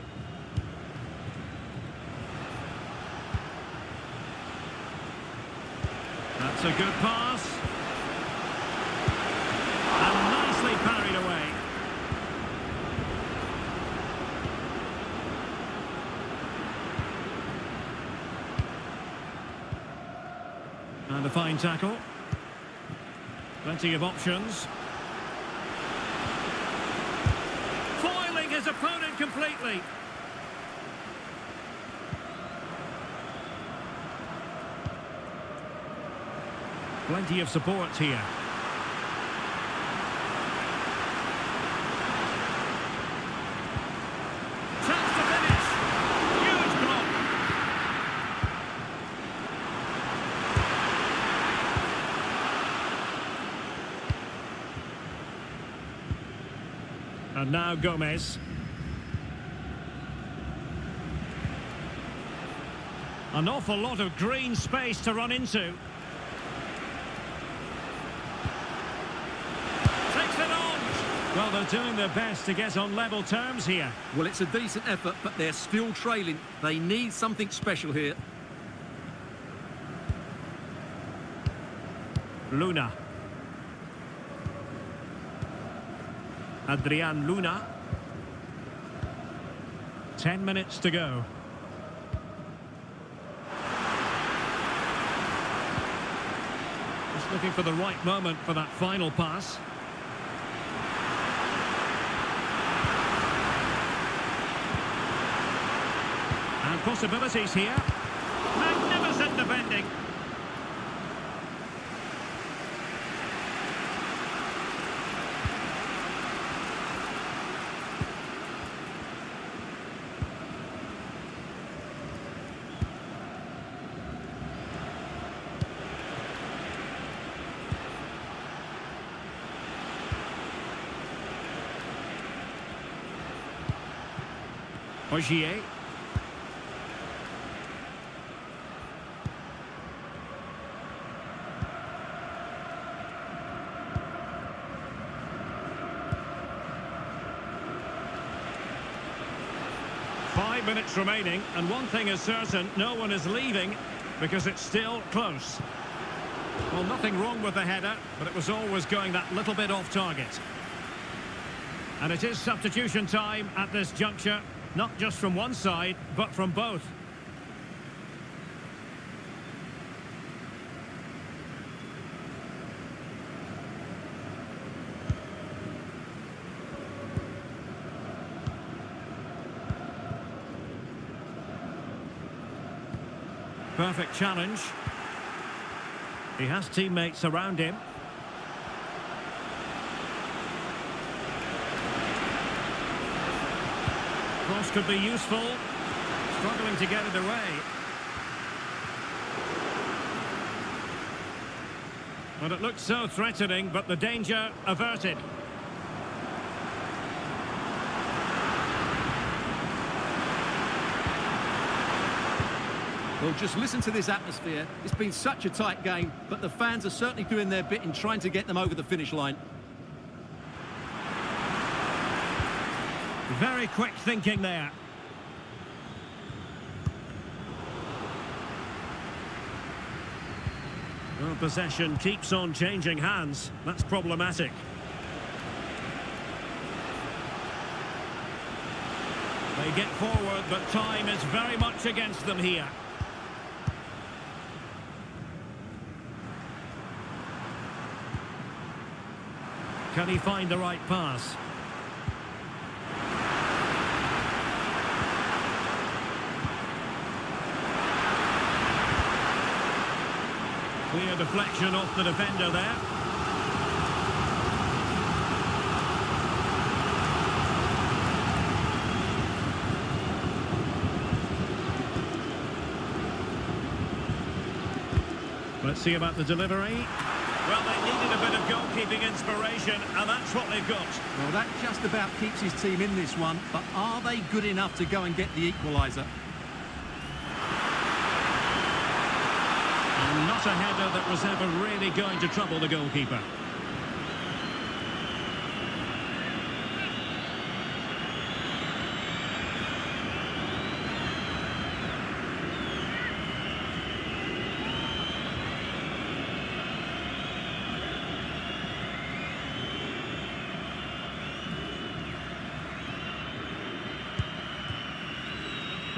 That's a good pass. And nicely parried away. And a fine tackle. Plenty of options. Foiling his opponent completely. Plenty of support here. Chance to finish. Huge block. And now Gomez. An awful lot of green space to run into. Takes it on. Well, they're doing their best to get on level terms here. Well, it's a decent effort, but they're still trailing. They need something special here. Luna. Adrian Luna. 10 minutes to go. Just looking for the right moment for that final pass. And possibilities here. Magnificent defending. Ogier. minutes remaining, and one thing is certain, no one is leaving because it's still close. Well, nothing wrong with the header, but it was always going that little bit off target. And it is substitution time at this juncture, not just from one side, but from both. Perfect challenge. He has teammates around him. Cross could be useful. Struggling to get it away. Well, it looked so threatening, but the danger averted. Well, just listen to this atmosphere. It's been such a tight game, but the fans are certainly doing their bit in trying to get them over the finish line. Very quick thinking there. Well, possession keeps on changing hands. That's problematic. They get forward, but time is very much against them here. Can he find the right pass? Clear deflection off the defender there. Let's see about the delivery. Well, they needed a bit of goalkeeping inspiration, and that's what they've got. Well, that just about keeps his team in this one, but are they good enough to go and get the equaliser? And not a header that was ever really going to trouble the goalkeeper.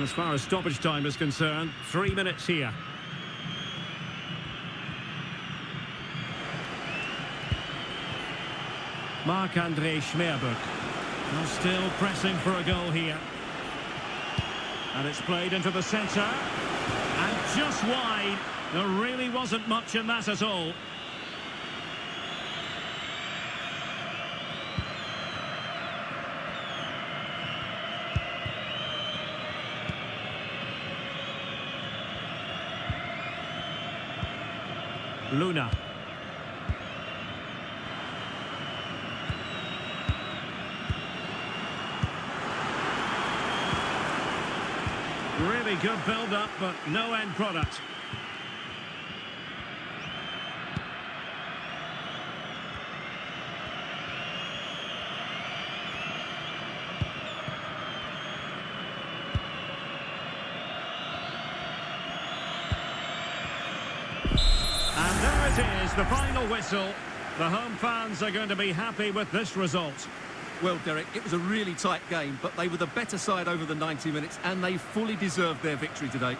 As far as stoppage time is concerned, 3 minutes here. Marc-André Schmerbeck. Now still pressing for a goal here. And it's played into the centre. And just wide. There really wasn't much in that at all. Luna. Really good build-up, but no end product. And there it is, the final whistle. The home fans are going to be happy with this result. Well, Derek, it was a really tight game, but they were the better side over the 90 minutes, and they fully deserved their victory today.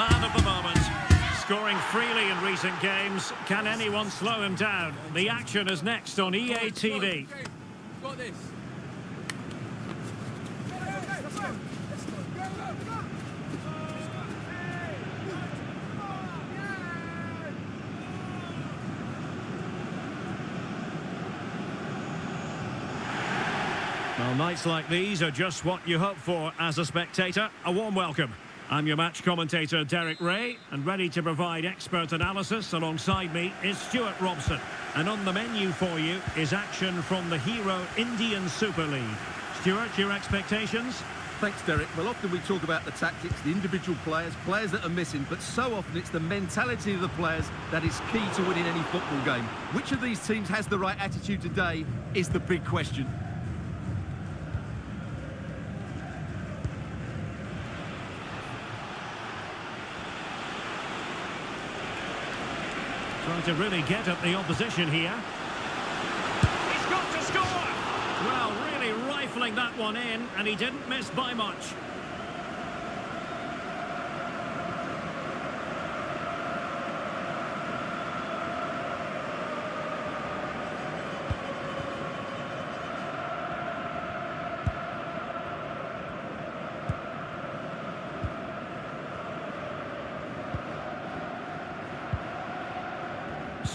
man of the moment. Scoring freely in recent games. Can anyone slow him down? The action is next on EA TV. Got this. Well, nights like these are just what you hope for as a spectator. A warm welcome. I'm your match commentator, Derek Ray, and ready to provide expert analysis alongside me is Stuart Robson. And on the menu for you is action from the Hero Indian Super League. Stuart, your expectations? Thanks, Derek. Well, often we talk about the tactics, the individual players that are missing, but so often it's the mentality of the players that is key to winning any football game. Which of these teams has the right attitude today is the big question. Trying to really get at the opposition here. He's got to score! Well, really rifling that one in, and he didn't miss by much.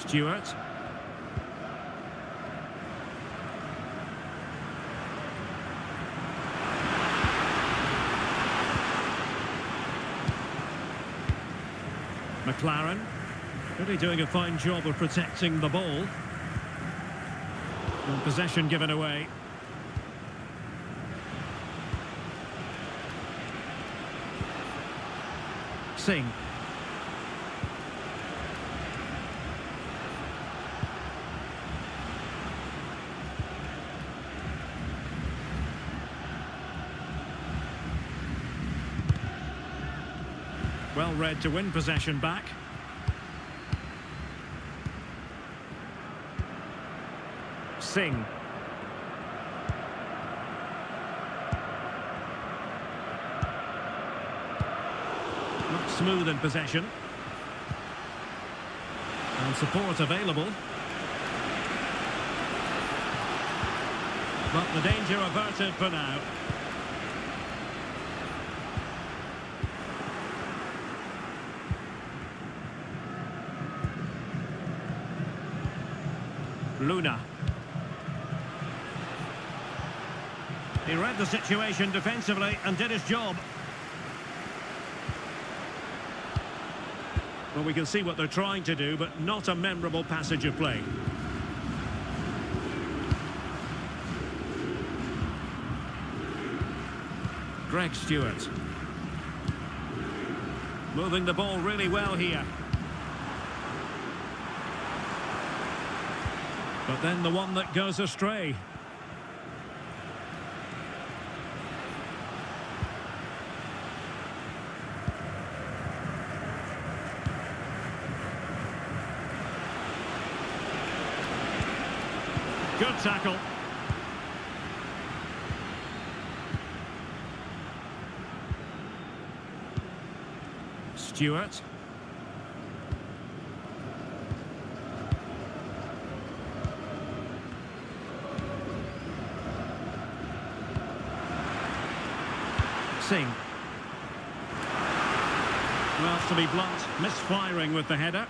Stewart. McLaren. Really doing a fine job of protecting the ball. And possession given away. Singh. Well read to win possession back. Singh. Not smooth in possession. And support available. But the danger averted for now. Luna. He read the situation defensively and did his job. Well, we can see what they're trying to do, but not a memorable passage of play. Greg Stewart. Moving the ball really well here. But then the one that goes astray. Good tackle. Stewart. Singh. Well, to be blunt, misfiring with the header.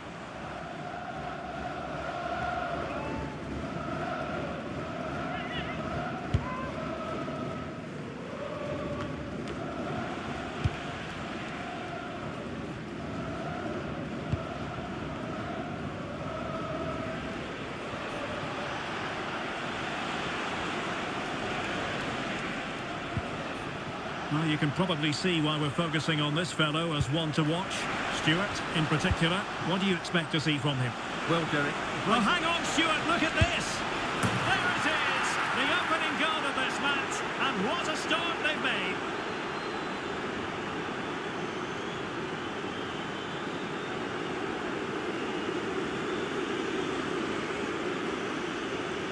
Well, you can probably see why we're focusing on this fellow as one to watch. Stewart, in particular, what do you expect to see from him? Well, Derek... Well, hang on, Stewart, look at this! There it is! The opening goal of this match, and what a start they've made!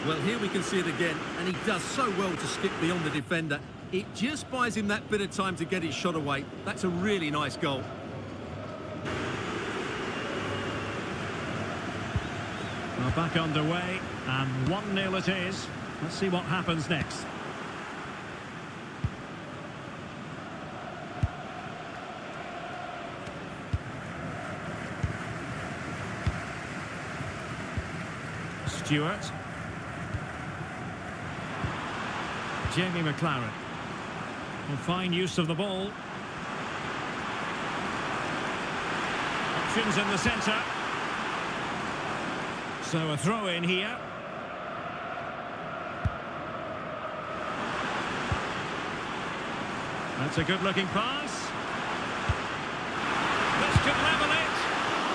Well, here we can see it again, and he does so well to skip beyond the defender. It just buys him that bit of time to get his shot away. That's a really nice goal. Well, back underway, and 1-0 it is. Let's see what happens next. Stewart. Jamie McLaren. Well, fine use of the ball. Options in the centre. So a throw in here. That's a good-looking pass. This could level it.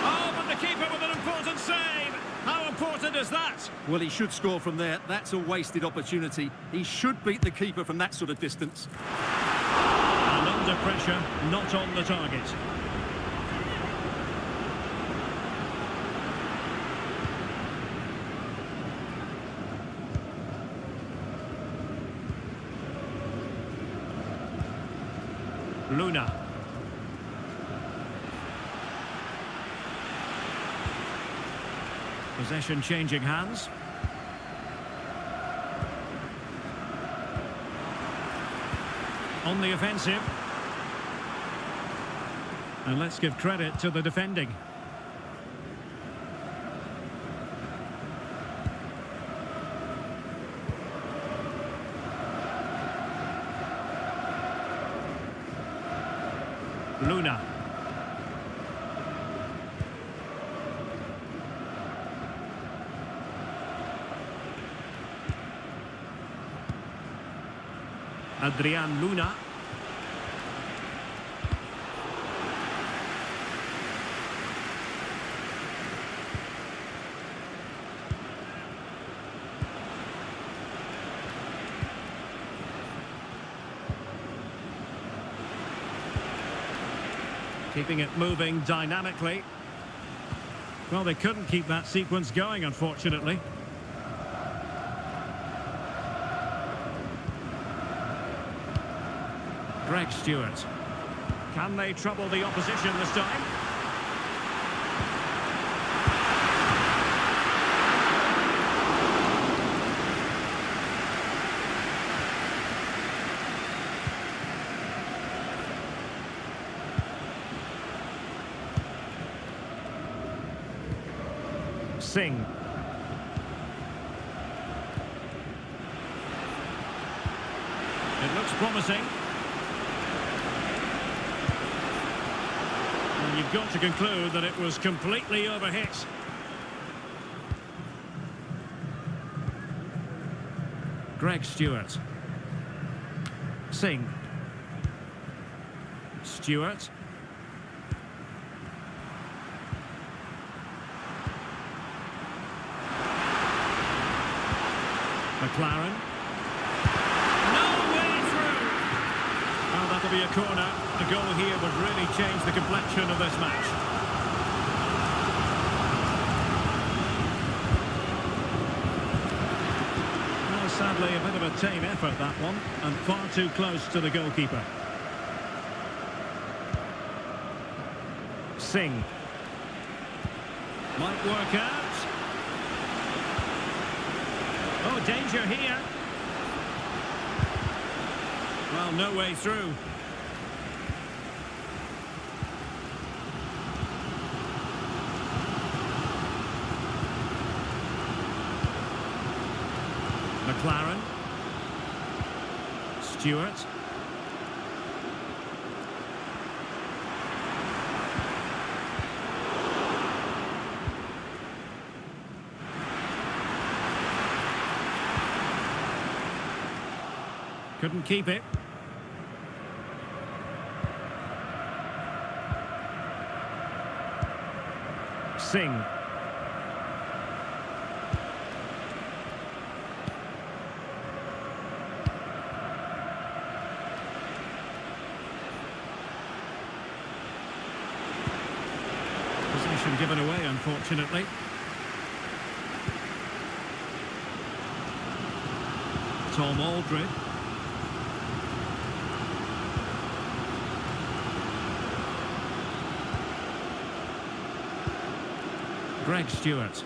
Oh, but the keeper with an important save. How important is that? Well, he should score from there. That's a wasted opportunity. He should beat the keeper from that sort of distance. And under pressure, not on the target. Luna. Possession changing hands. On the offensive. And let's give credit to the defending. Luna. Adrian Luna. Keeping it moving dynamically. Well, they couldn't keep that sequence going, unfortunately. Greg Stewart. Can they trouble the opposition this time? Singh. It looks promising. And you've got to conclude that it was completely overhit. Greg Stewart. Singh. Stewart. McLaren. No way through. Oh, that'll be a corner. A goal here would really change the complexion of this match. Well, sadly, a bit of a tame effort, that one, and far too close to the goalkeeper. Singh. Might work out. Oh, danger here. Well, no way through. McLaren. Stewart. Couldn't keep it. Singh. Possession given away, unfortunately. Tom Aldred. Greg Stewart.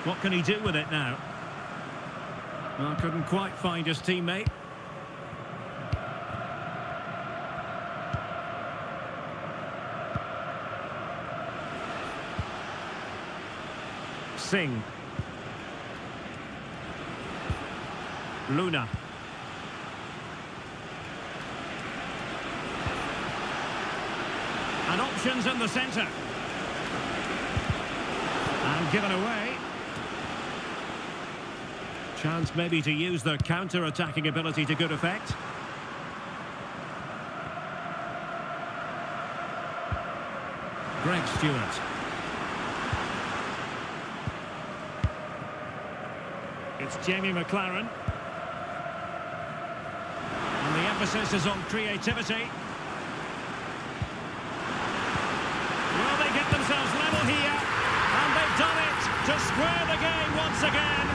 What can he do with it now? Well, couldn't quite find his teammate. Singh. Luna. And options in the centre. And given away. Chance maybe to use their counter-attacking ability to good effect. Greg Stewart. It's Jamie McLaren. And the emphasis is on creativity. Will they get themselves level here? And they've done it to square the game once again.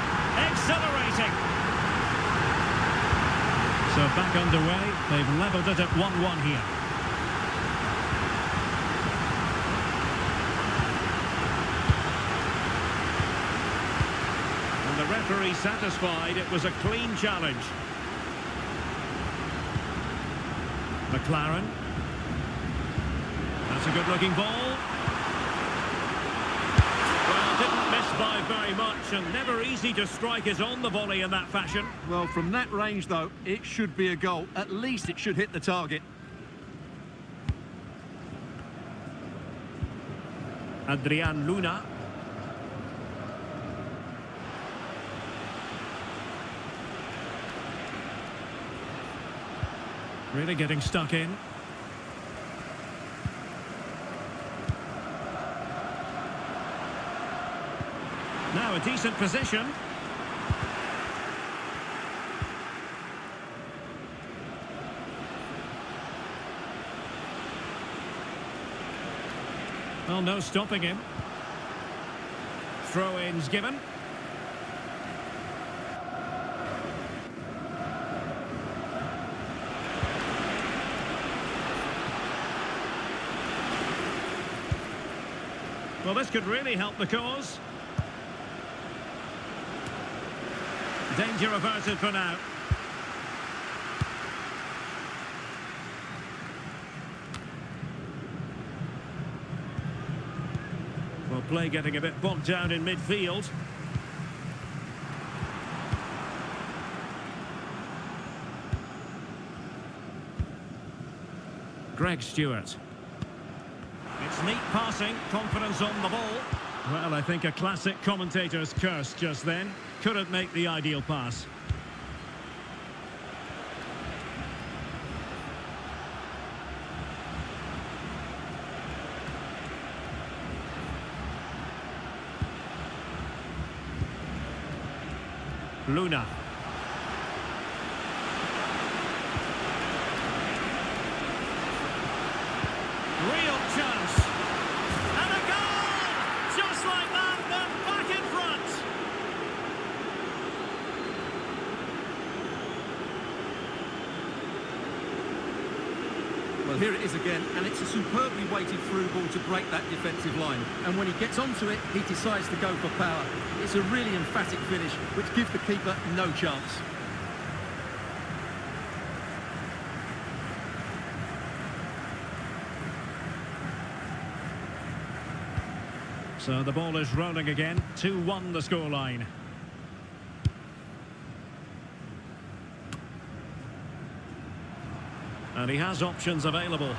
Exhilarating. So back underway. They've levelled it at 1-1 here. And the referee satisfied it was a clean challenge. McLaren. That's a good-looking ball. Well, didn't miss by very much, and never easy to strike it on the volley in that fashion. Well, from that range, though, it should be a goal. At least it should hit the target. Adrian Luna. Really getting stuck in. Now a decent position. Well, no stopping him. Throw-ins given. Well, this could really help the cause. Danger averted for now. Well, play getting a bit bogged down in midfield. Greg Stewart. It's neat passing, confidence on the ball. Well, I think a classic commentator's curse just then. Couldn't make the ideal pass. Luna. Real chance. And a goal! Just like that, they're back in front. Well, here it is again, and it's a superbly weighted through ball to break that defensive line. And when he gets onto it, he decides to go for power. It's a really emphatic finish, which gives the keeper no chance. So the ball is rolling again. 2-1 the scoreline. And he has options available.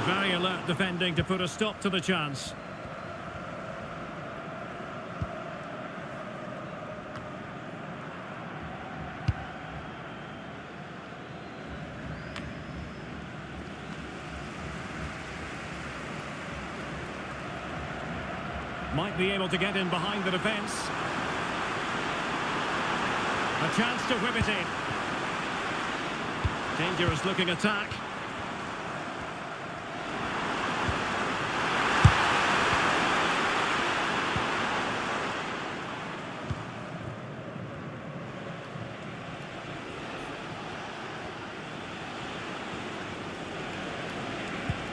Very alert defending to put a stop to the chance. Might be able to get in behind the defence. A chance to whip it in. Dangerous looking attack.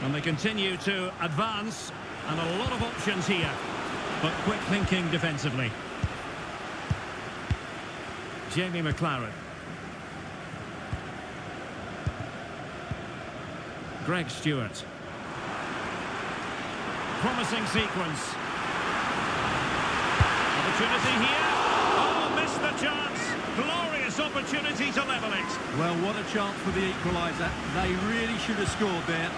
And they continue to advance, and a lot of options here. But quick thinking defensively. Jamie McLaren. Greg Stewart. Promising sequence. Opportunity here. Oh, missed the chance. Glorious opportunity to level it. Well, what a chance for the equaliser. They really should have scored there.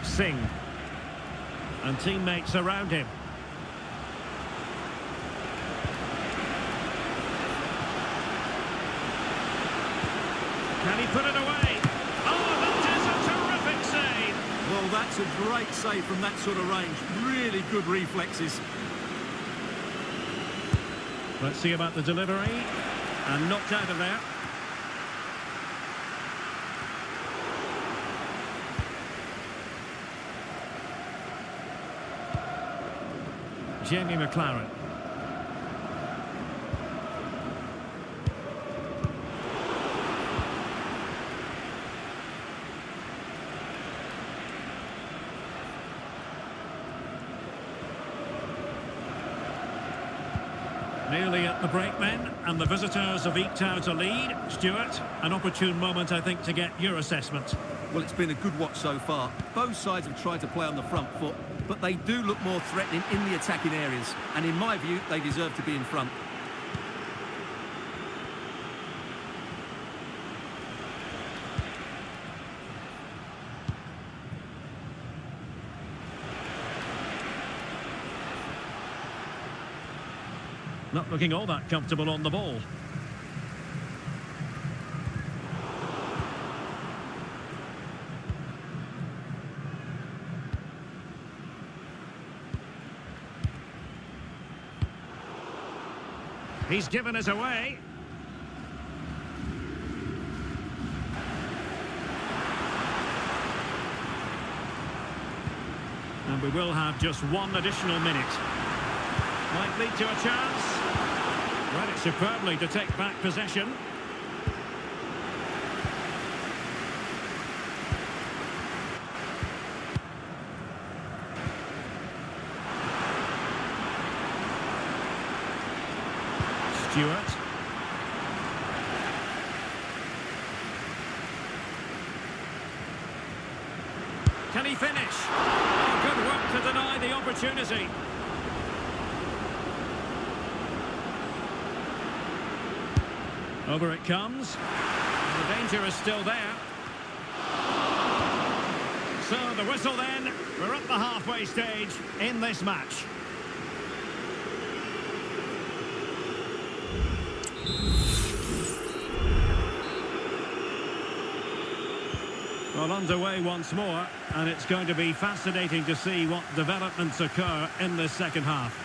Singh. And teammates around him. Can he put it away? Oh, that is a terrific save. Well, that's a great save from that sort of range. Really good reflexes. Let's see about the delivery. And knocked out of there. Jamie McLaren. Nearly at the break men, and the visitors have eked out a lead. Stuart, an opportune moment, I think, to get your assessment. Well, it's been a good watch so far. Both sides have tried to play on the front foot, but they do look more threatening in the attacking areas. And in my view, they deserve to be in front. Not looking all that comfortable on the ball. He's given us away. And we will have just one additional minute. Might lead to a chance. Read it superbly to take back possession. Stewart. Can he finish? Oh, good work to deny the opportunity. Over it comes. The danger is still there. So the whistle then. We're at the halfway stage in this match. Well, underway once more, and it's going to be fascinating to see what developments occur in this second half.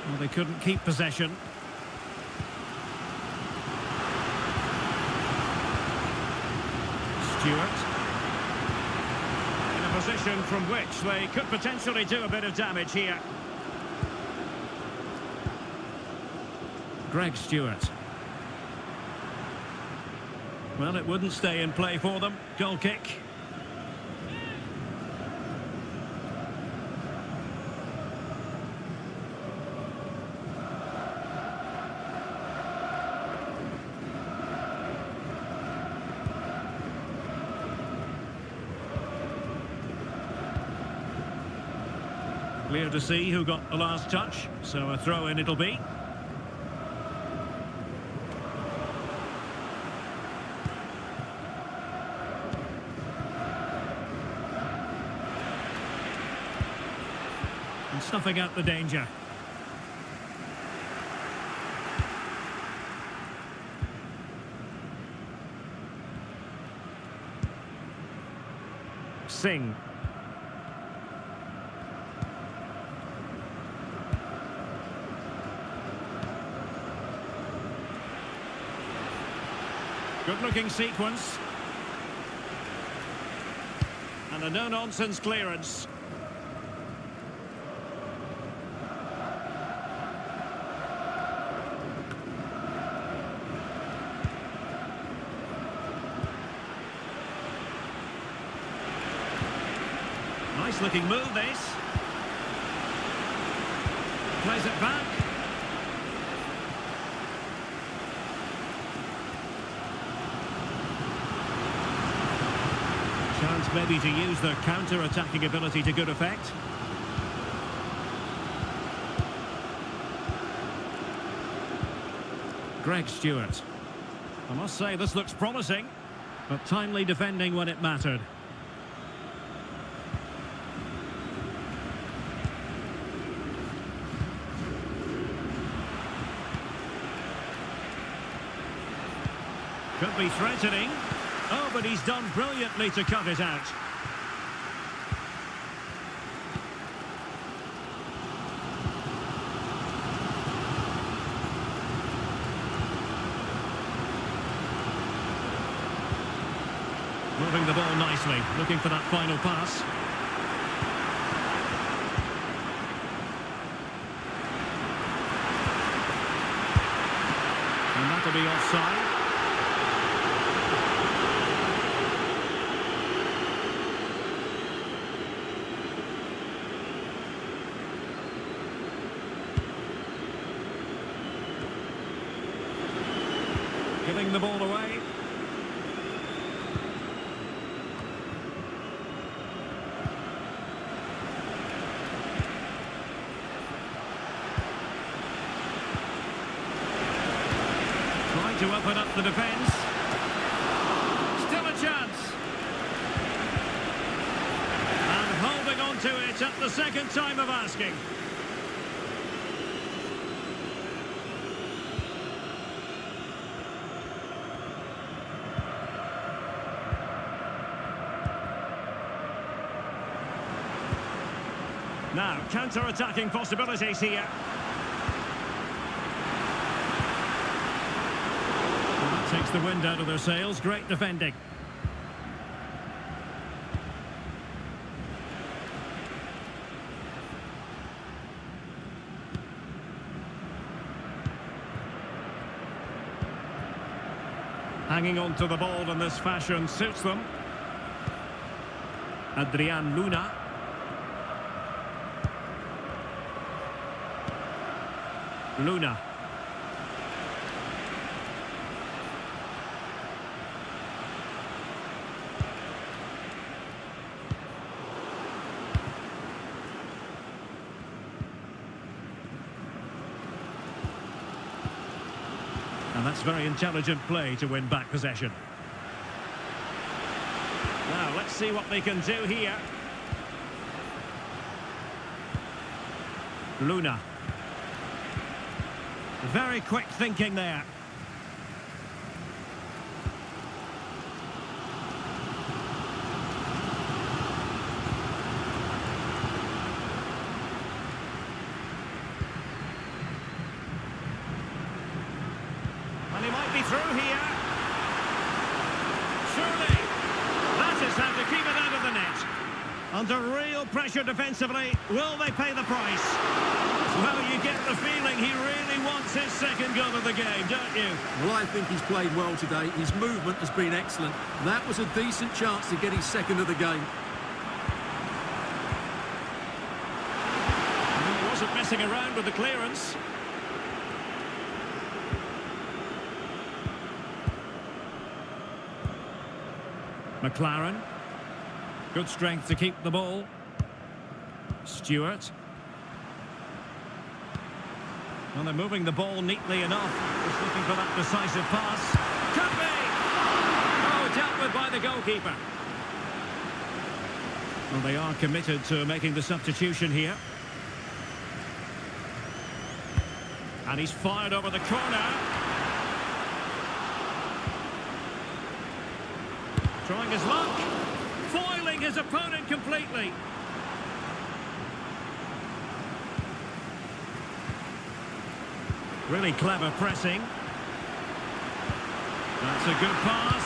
Well, they couldn't keep possession. Stewart. In a position from which they could potentially do a bit of damage here. Greg Stewart. Well, it wouldn't stay in play for them. Goal kick. Clear to see who got the last touch, so a throw-in it'll be. And snuffing out the danger. Singh. Good-looking sequence. And a no-nonsense clearance. Nice-looking move, this. Plays it back. Chance maybe to use their counter-attacking ability to good effect. Greg Stewart. I must say this looks promising, but timely defending when it mattered. Could be threatening. Oh, but he's done brilliantly to cut it out. Moving the ball nicely, looking for that final pass. And that'll be offside. Giving the ball away. Trying to open up the defence. Still a chance. And holding on to it at the second time of asking. Now, counter-attacking possibilities here. Well, that takes the wind out of their sails. Great defending. Hanging on to the ball in this fashion suits them. Adrian Luna. Luna. And that's very intelligent play to win back possession. Now, let's see what they can do here. Luna. Very quick thinking there. And he might be through here. Surely. That is how to keep it out of the net. Under real pressure defensively, will they pay the price? Well, you get the feeling he really wants his second goal of the game, don't you? Well, I think he's played well today. His movement has been excellent. That was a decent chance to get his second of the game. He wasn't messing around with the clearance. McLaren. Good strength to keep the ball. Stewart. Well, they're moving the ball neatly enough. Just looking for that decisive pass. Could be! Oh, dealt with by the goalkeeper. Well, they are committed to making the substitution here. And he's fired over the corner. Trying his luck. Foiling his opponent completely. Really clever pressing. That's a good pass.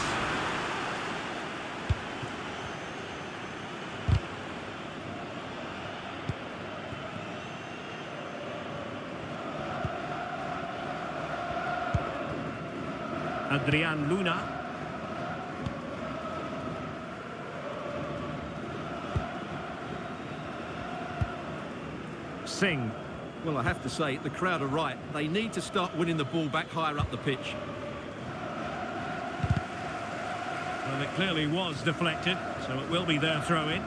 Adrian Luna. Singh. Well, I have to say, the crowd are right. They need to start winning the ball back higher up the pitch. Well, it clearly was deflected, so it will be their throw-in.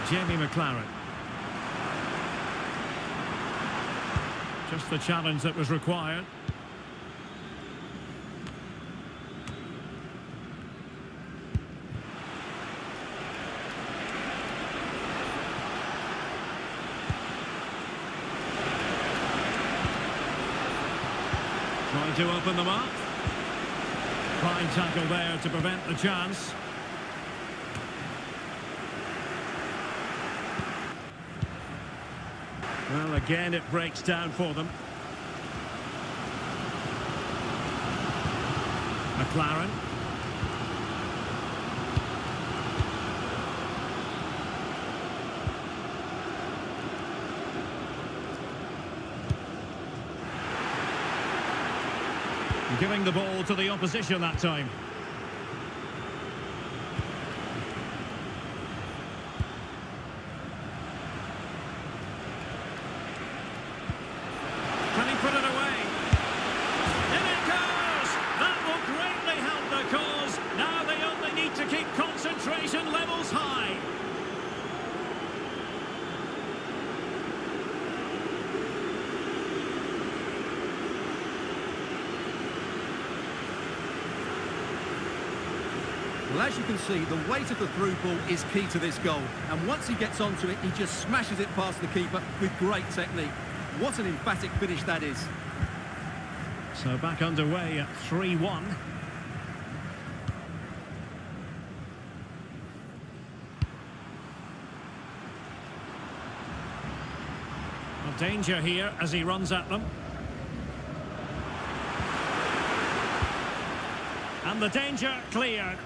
Jamie McLaren. Just the challenge that was required. Trying to open them up. Fine tackle there to prevent the chance. Well, again, it breaks down for them. McLaren. Giving the ball to the opposition that time. Can he put it away? In it goes! That will greatly help the cause. Now they only need to keep concentration levels high. Well, as you can see, the weight of the through ball is key to this goal. And once he gets onto it, he just smashes it past the keeper with great technique. What an emphatic finish that is. So back underway at 3-1. Well, danger here as he runs at them. And the danger cleared.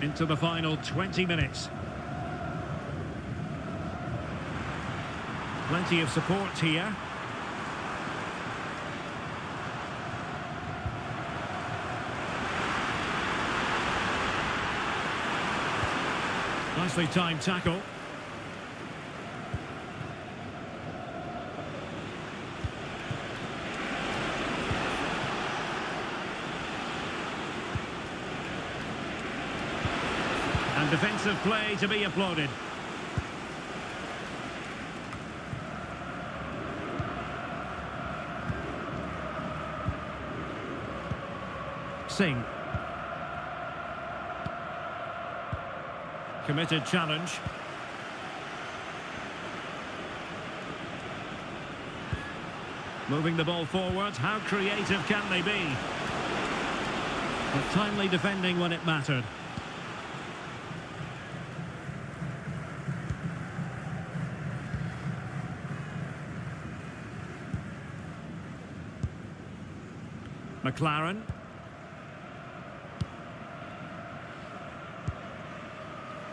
Into the final 20 minutes. Plenty of support here. Nicely timed tackle. And defensive play to be applauded. Singh. Committed challenge. Moving the ball forward. How creative can they be? But timely defending when it mattered. McLaren.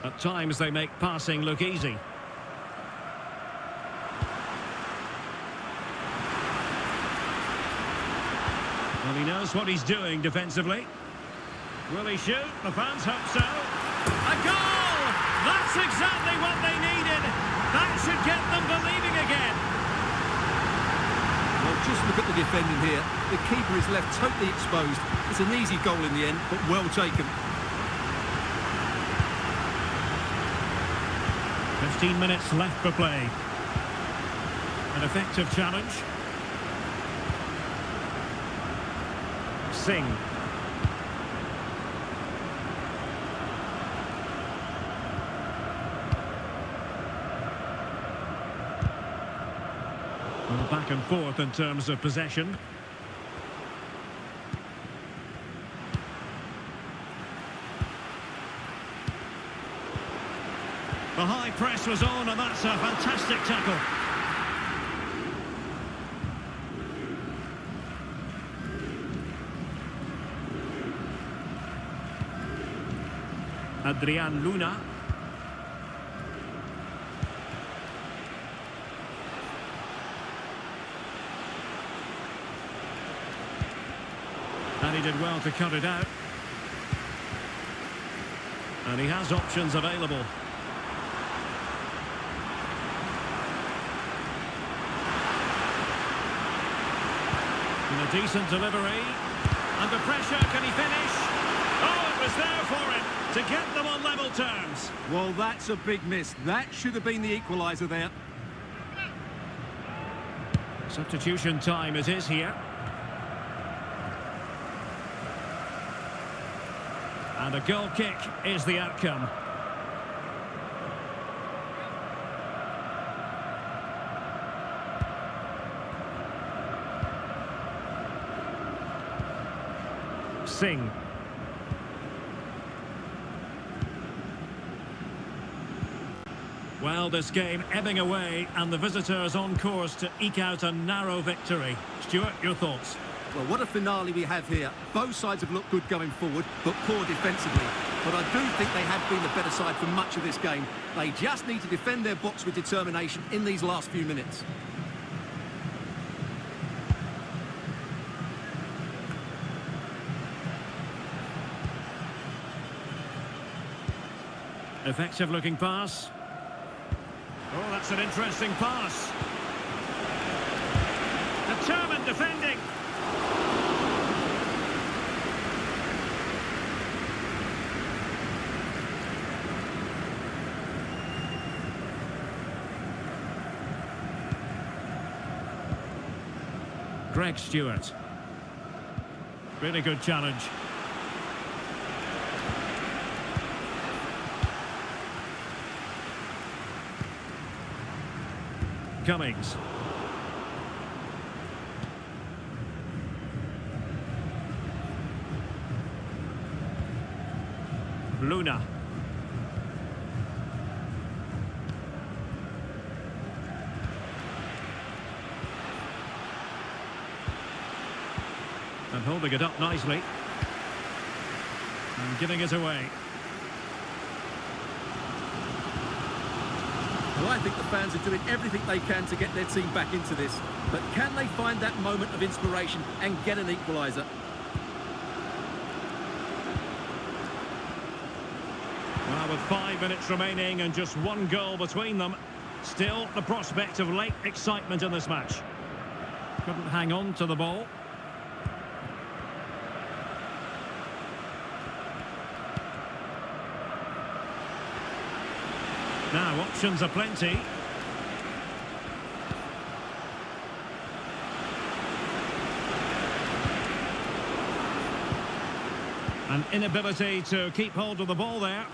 At times they make passing look easy. Well, he knows what he's doing defensively. Will he shoot? The fans hope so. A goal! That's exactly what they needed. That should get them believing again. Well, just look at the defending here. The keeper is left totally exposed. It's an easy goal in the end, but well taken. 15 minutes left for play. An effective challenge. Singh. Well, back and forth in terms of possession. The high press was on, and that's a fantastic tackle. Adrian Luna. And he did well to cut it out. And he has options available. And a decent delivery. Under pressure, can he finish? Oh, it was there for him to get them on level terms. Well, that's a big miss. That should have been the equaliser there. Substitution time it is here. And a goal kick is the outcome. Singh. Well, this game ebbing away, and the visitors on course to eke out a narrow victory. Stuart, your thoughts? Well, what a finale we have here. Both sides have looked good going forward, but poor defensively. But I do think they have been the better side for much of this game. They just need to defend their box with determination in these last few minutes. Effective looking pass. Oh, that's an interesting pass. Determined defending. Greg Stewart. Really good challenge. Cummings. Luna. And holding it up nicely. And giving it away. Well, I think the fans are doing everything they can to get their team back into this. But can they find that moment of inspiration and get an equaliser? Well, with 5 minutes remaining and just one goal between them, still the prospect of late excitement in this match. Couldn't hang on to the ball. Now, options are plenty. An inability to keep hold of the ball there.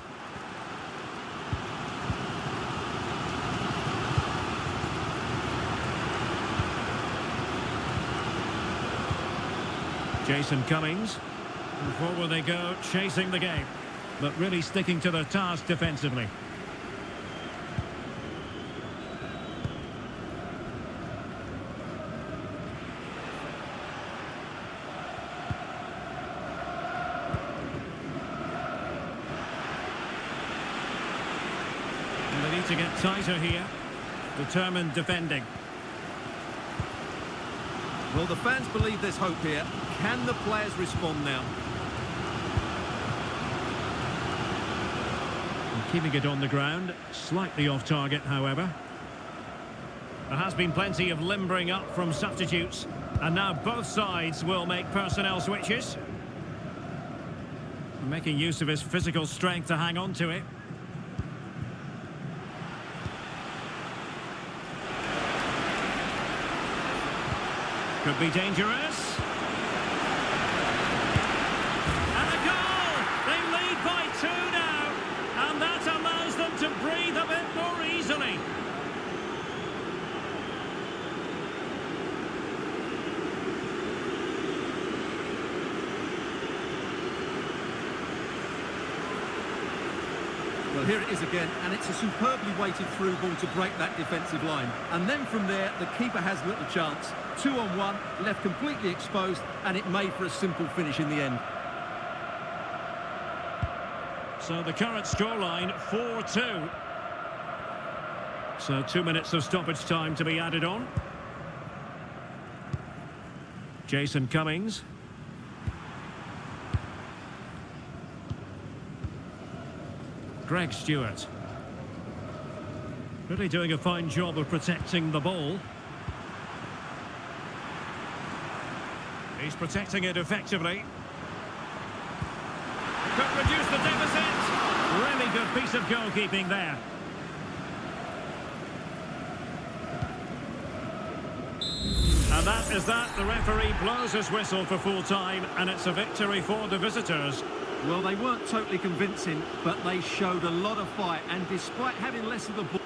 Jason Cummings. And forward they go, chasing the game. But really sticking to their task defensively. They need to get tighter here. Determined defending. Well, the fans believe there's hope here. Can the players respond now? And keeping it on the ground. Slightly off target, however. There has been plenty of limbering up from substitutes. And now both sides will make personnel switches. Making use of his physical strength to hang on to it. Could be dangerous. And a goal! They lead by 2 now. And that allows them to breathe a bit more easily. Well, here it is again, and it's a superbly weighted through ball to break that defensive line. And then from there, the keeper has little chance. 2-on-1, left completely exposed, and it made for a simple finish in the end. So the current scoreline, 4-2. So 2 minutes of stoppage time to be added on. Jason Cummings. Greg Stewart. Really doing a fine job of protecting the ball. He's protecting it effectively. Could reduce the deficit. Really good piece of goalkeeping there. And that is that. The referee blows his whistle for full time, and it's a victory for the visitors. Well, they weren't totally convincing, but they showed a lot of fight, and despite having less of the ball...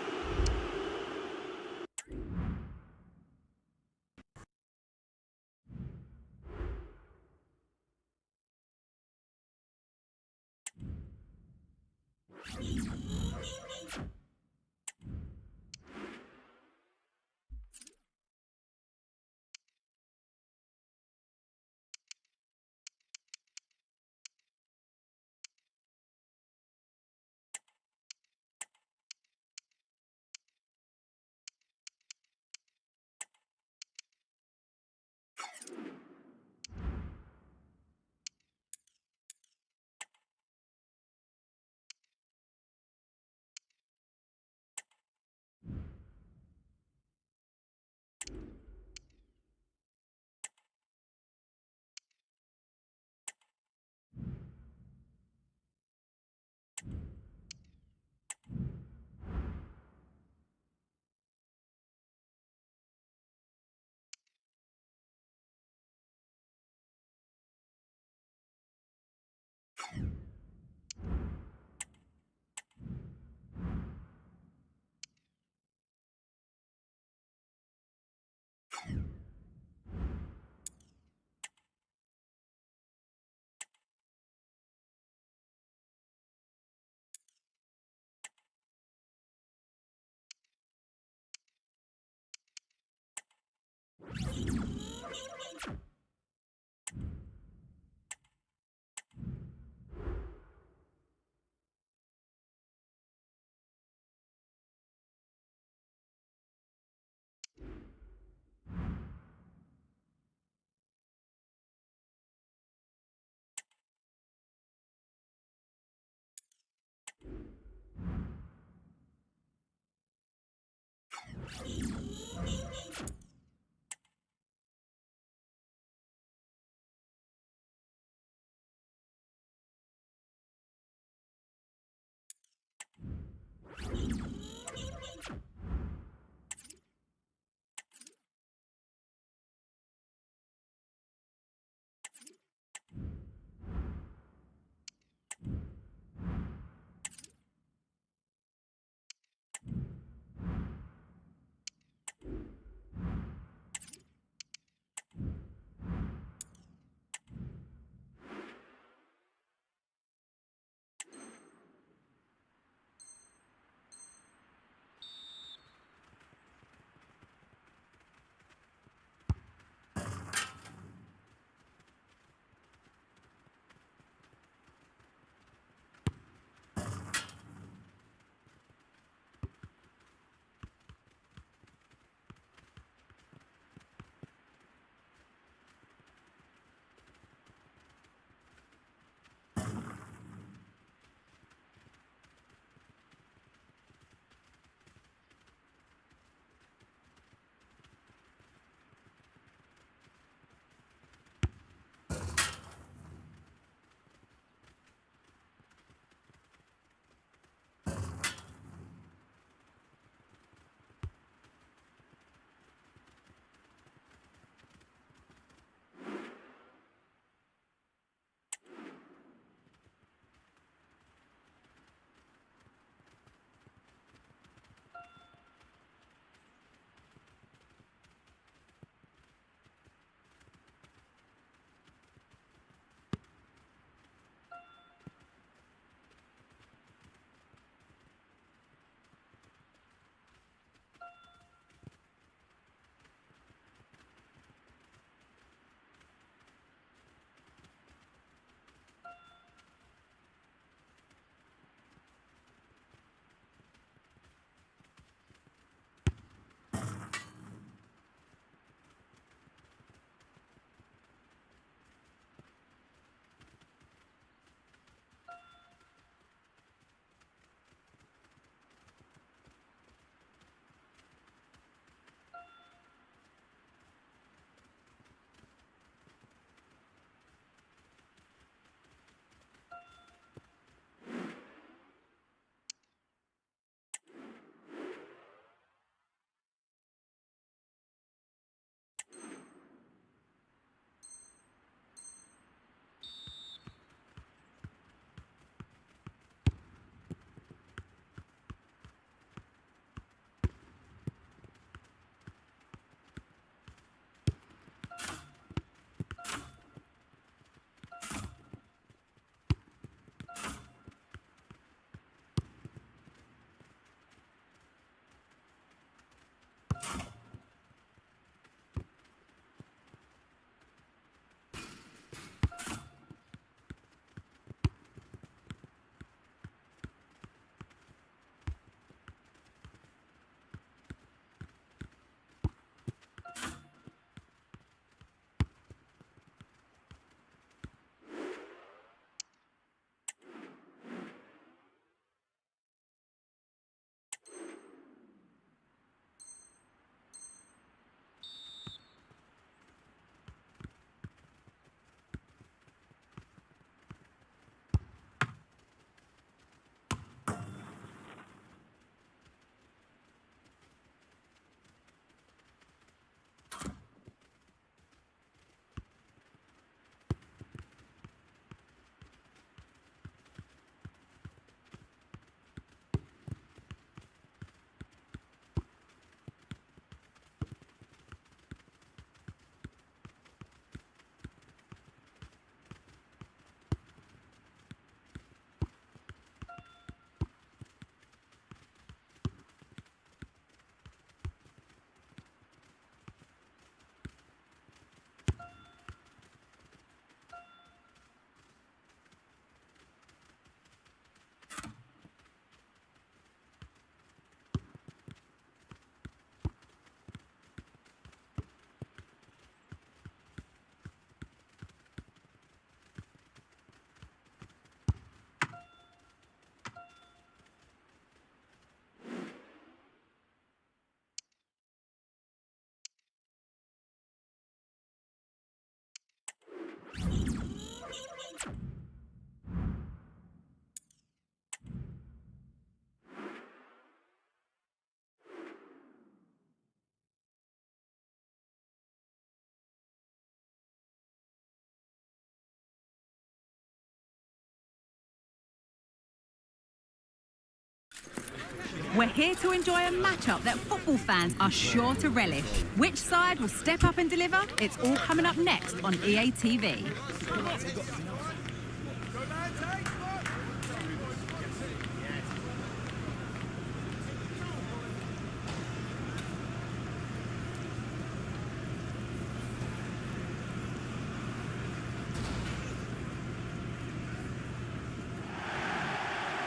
We're here to enjoy a matchup that football fans are sure to relish. Which side will step up and deliver? It's all coming up next on EA TV.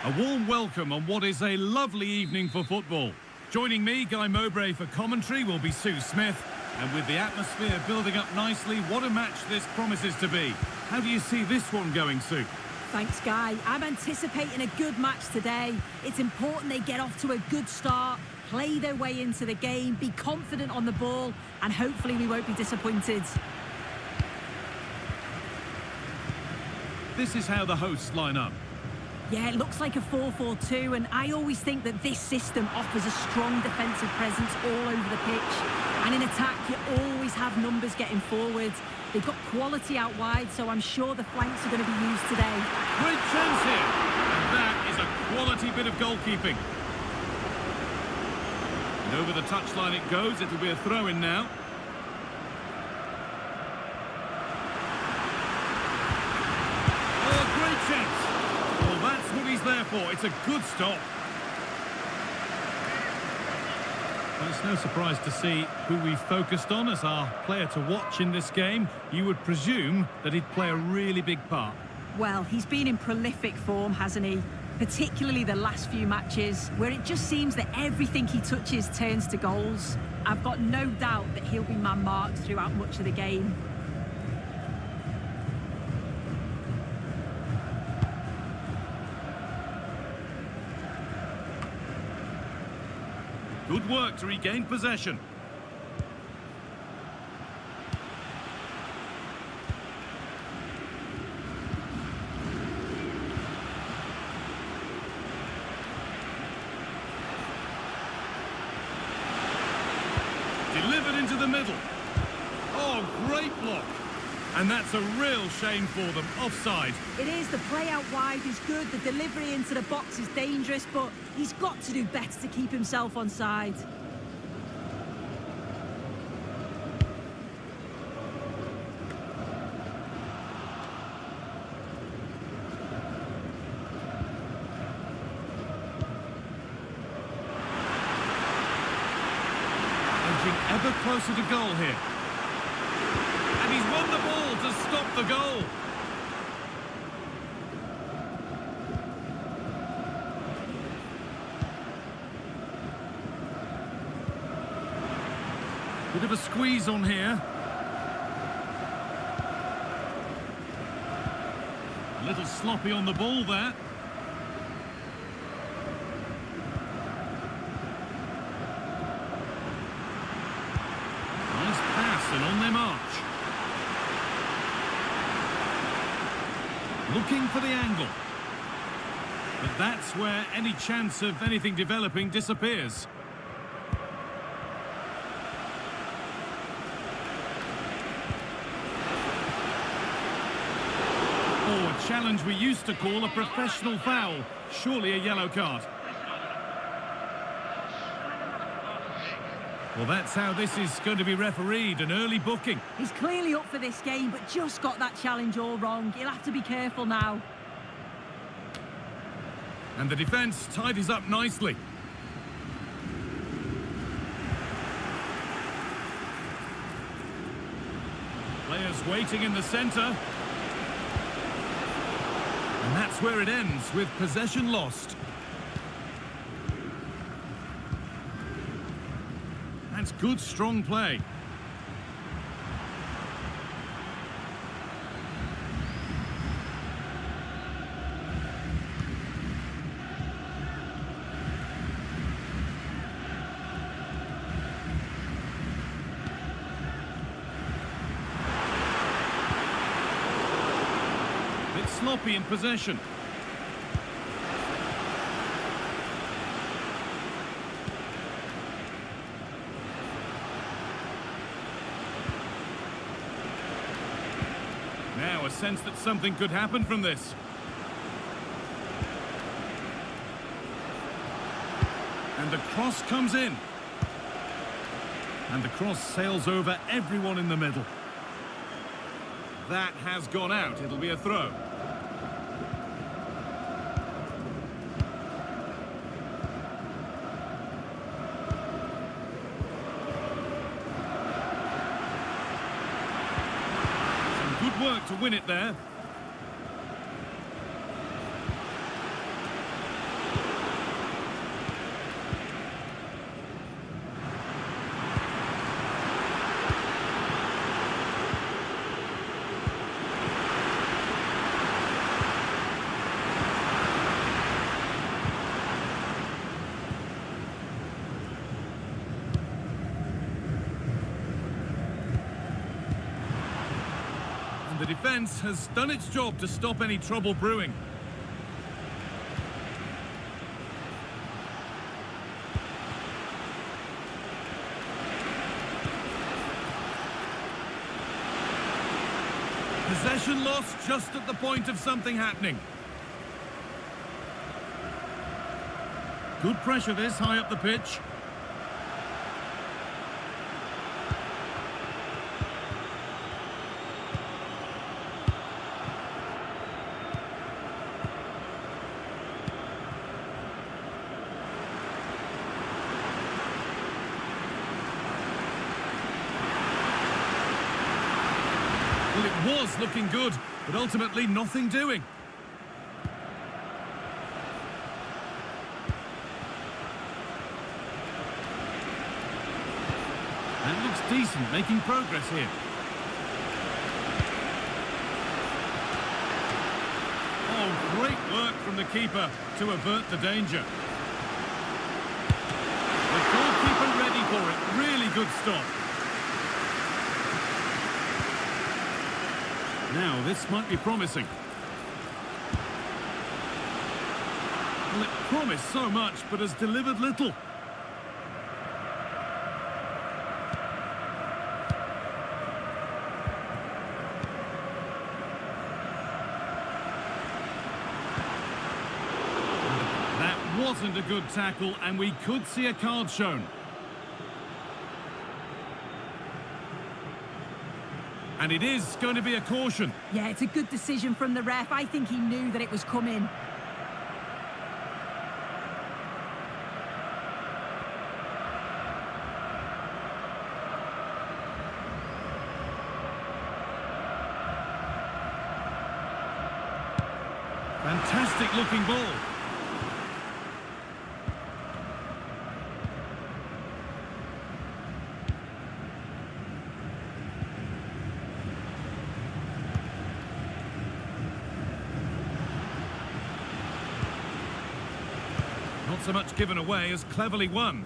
A warm welcome on what is a lovely evening for football. Joining me, Guy Mowbray, for commentary will be Sue Smith. And with the atmosphere building up nicely, what a match this promises to be. How do you see this one going, Sue? Thanks, Guy. I'm anticipating a good match today. It's important they get off to a good start, play their way into the game, be confident on the ball, and hopefully we won't be disappointed. This is how the hosts line up. Yeah, it looks like a 4-4-2, and I always think that this system offers a strong defensive presence all over the pitch. And in attack, you always have numbers getting forward. They've got quality out wide, so I'm sure the flanks are going to be used today. Great chance here. And that is a quality bit of goalkeeping. And over the touchline it goes. It'll be a throw-in now. Oh, great chance. Well, that's what he's there for. It's a good stop. Well, it's no surprise to see who we focused on as our player to watch in this game. You would presume that he'd play a really big part. Well, he's been in prolific form, hasn't he? Particularly the last few matches, where it just seems that everything he touches turns to goals. I've got no doubt that he'll be man-marked throughout much of the game. Good work to regain possession. Delivered into the middle. Oh, great block. And that's a real shame for them. Offside. It is. The play out wide is good. The delivery into the box is dangerous, but he's got to do better to keep himself onside. Edging ever closer to goal here. And he's won the ball to stop the goal. Bit of a squeeze on here. A little sloppy on the ball there. Nice pass and on their march. Looking for the angle. But that's where any chance of anything developing disappears. Oh, a challenge we used to call a professional foul. Surely a yellow card. Well, that's how this is going to be refereed, an early booking. He's clearly up for this game, but just got that challenge all wrong. He'll have to be careful now. And the defence tidies up nicely. Players waiting in the centre. And that's where it ends, with possession lost. That's good, strong play. Bit sloppy in possession. Now a sense that something could happen from this. And the cross comes in. And the cross sails over everyone in the middle. That has gone out. It'll be a throw. Some good work to win it there. The defence has done its job to stop any trouble brewing. Possession lost just at the point of something happening. Good pressure this, high up the pitch. Well, it was looking good, but ultimately nothing doing. That looks decent, making progress here. Oh, great work from the keeper to avert the danger. The goalkeeper ready for it. Really good stop. Now, this might be promising. Well, it promised so much, but has delivered little. That wasn't a good tackle, and we could see a card shown. And it is going to be a caution. Yeah, it's a good decision from the ref. I think he knew that it was coming. Fantastic looking ball. Not so much given away as cleverly won.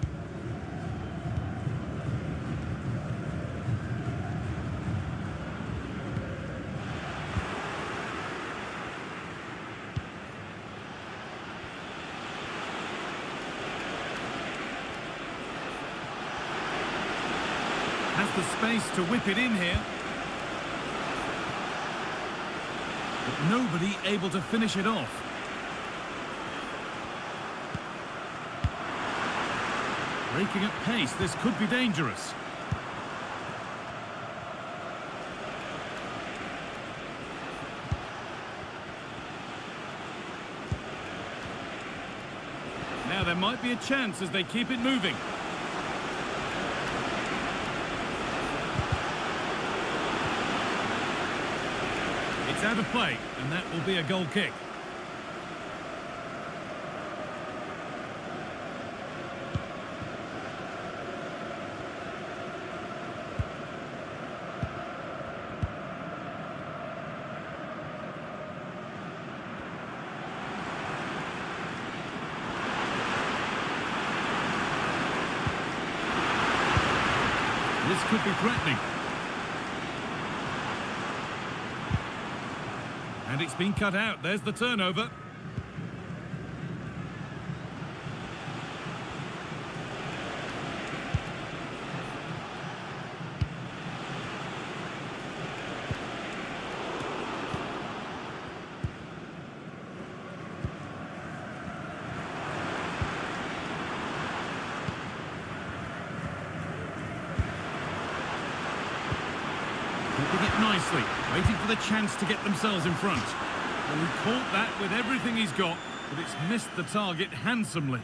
Has the space to whip it in here. But nobody able to finish it off. Breaking at pace, this could be dangerous. Now there might be a chance as they keep it moving. It's out of play, and that will be a goal kick. This could be threatening. And it's been cut out. There's the turnover. keeping it nicely, waiting for the chance to get themselves in front. Well, he caught that with everything he's got, but it's missed the target handsomely.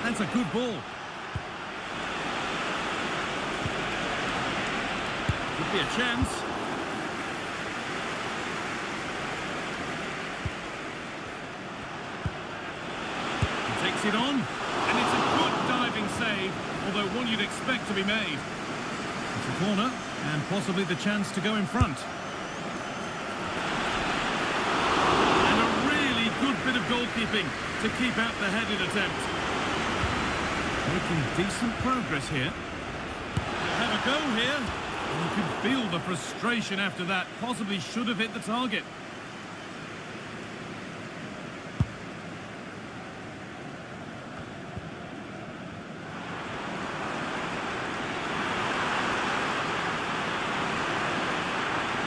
That's a good ball. Could be a chance. He takes it on, and it's a good diving save, although one you'd expect to be made. It's a corner, and possibly the chance to go in front. And a really good bit of goalkeeping to keep out the headed attempt. Making decent progress here. They'll have a go here. And you can feel the frustration after that. Possibly should have hit the target.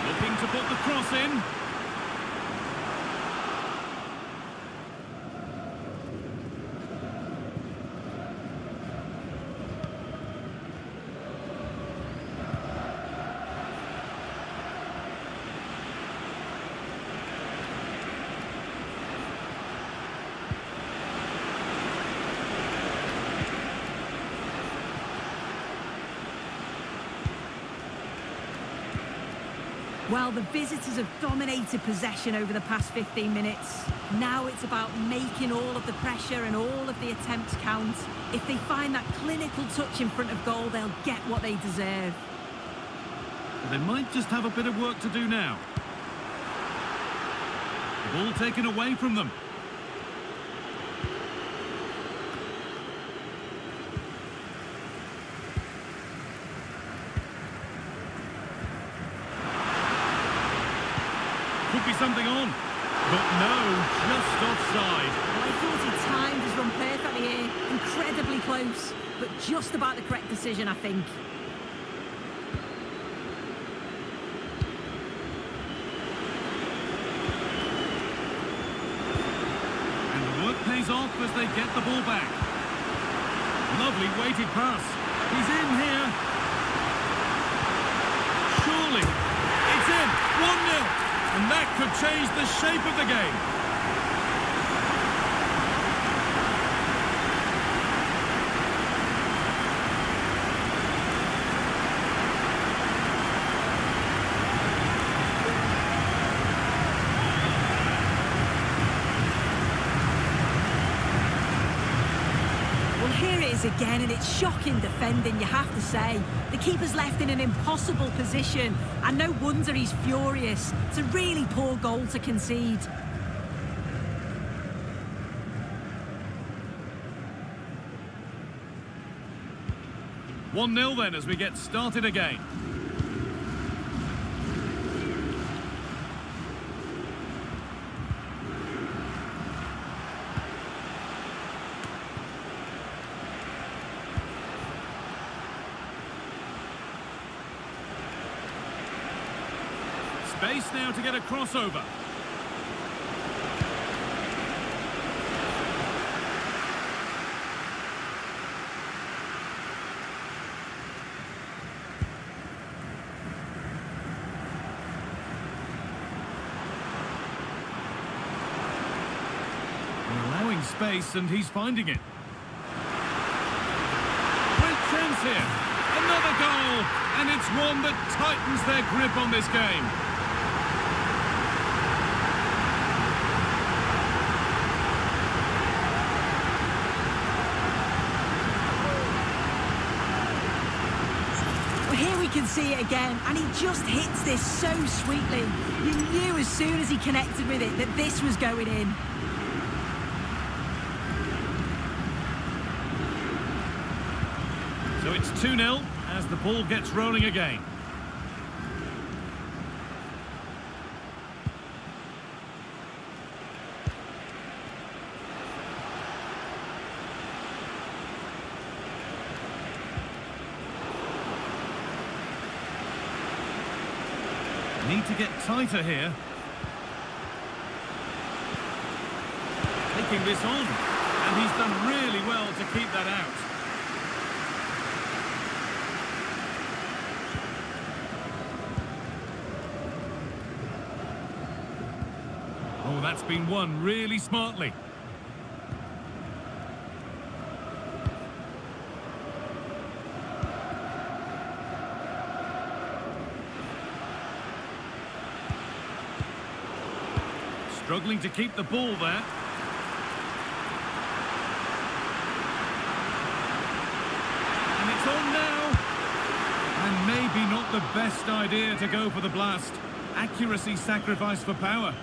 Looking to put the cross in. Well, the visitors have dominated possession over the past 15 minutes. Now it's about making all of the pressure and all of the attempts count. If they find that clinical touch in front of goal, they'll get what they deserve. But they might just have a bit of work to do now. The ball taken away from them. Could be something on, but no, just offside. Well, I thought he timed his run perfectly here, incredibly close, but just about the correct decision, I think. And the work pays off as they get the ball back. Lovely weighted pass. He's in here. Surely, it's in. 1-0. And that could change the shape of the game. Well, here it is again, and it's shocking defending, you have to say. The keeper's left in an impossible position, and no wonder he's furious. It's a really poor goal to concede. One 0 then as we get started again. Space now to get a crossover. Allowing space, and he's finding it. Great chance here. Another goal, and it's one that tightens their grip on this game. Here we can see it again, and he just hits this so sweetly. You knew as soon as he connected with it that this was going in. So it's 2-0 as the ball gets rolling again. Need to get tighter here. Taking this on. And he's done really well to keep that out. Oh, that's been won really smartly. Struggling to keep the ball there. And it's on now. And maybe not the best idea to go for the blast. Accuracy sacrificed for power.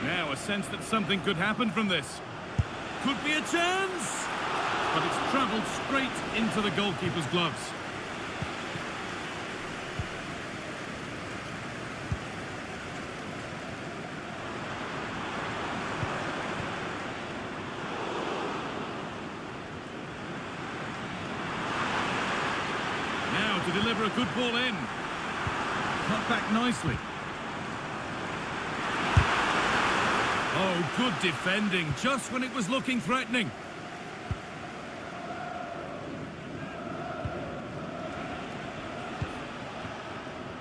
Now a sense that something could happen from this. Could be a chance! But it's travelled straight into the goalkeeper's gloves. Now to deliver a good ball in. Cut back nicely. Oh, good defending, just when it was looking threatening.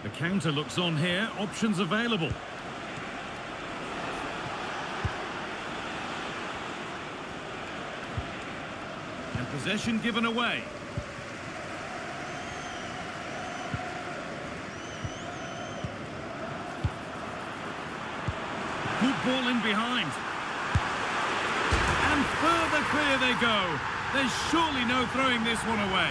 The counter looks on here, options available. And possession given away. Good ball in behind. And further clear they go. There's surely no throwing this one away.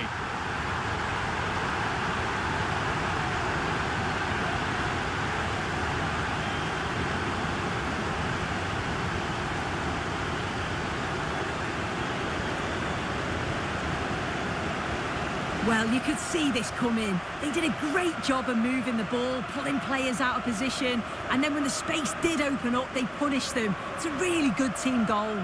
Well, you could see this coming. They did a great job of moving the ball, pulling players out of position, and then when the space did open up, they punished them. It's a really good team goal.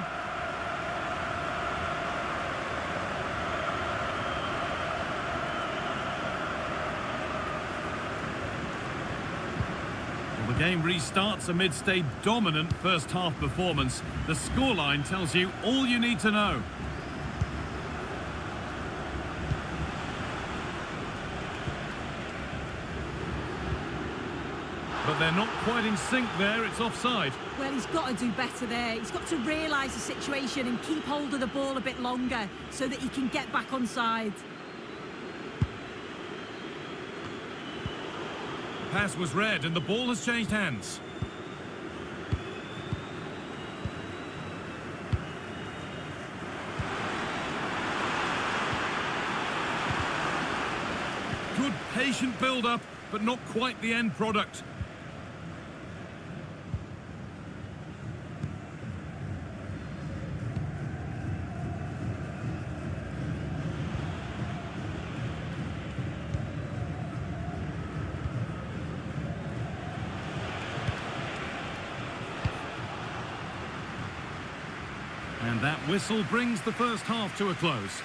Well, the game restarts amidst a dominant first-half performance. The scoreline tells you all you need to know. But they're not quite in sync there, it's offside. Well, he's got to do better there. He's got to realise the situation and keep hold of the ball a bit longer so that he can get back onside. The pass was read and the ball has changed hands. Good patient build-up, but not quite the end product. And that whistle brings the first half to a close.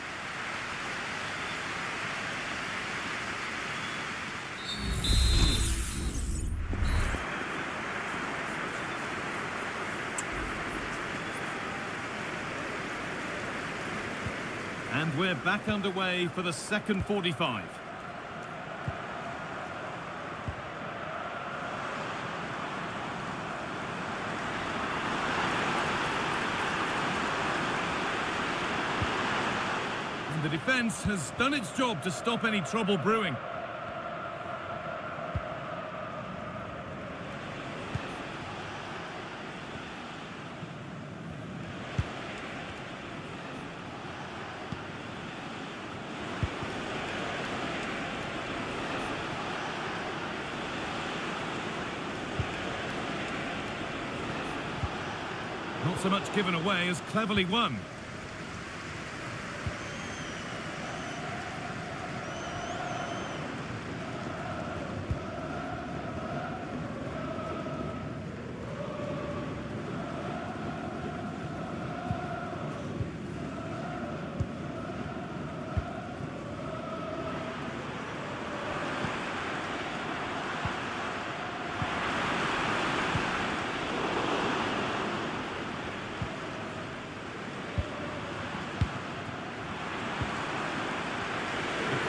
And we're back underway for the second 45. And the defence has done its job to stop any trouble brewing. Not so much given away as cleverly won.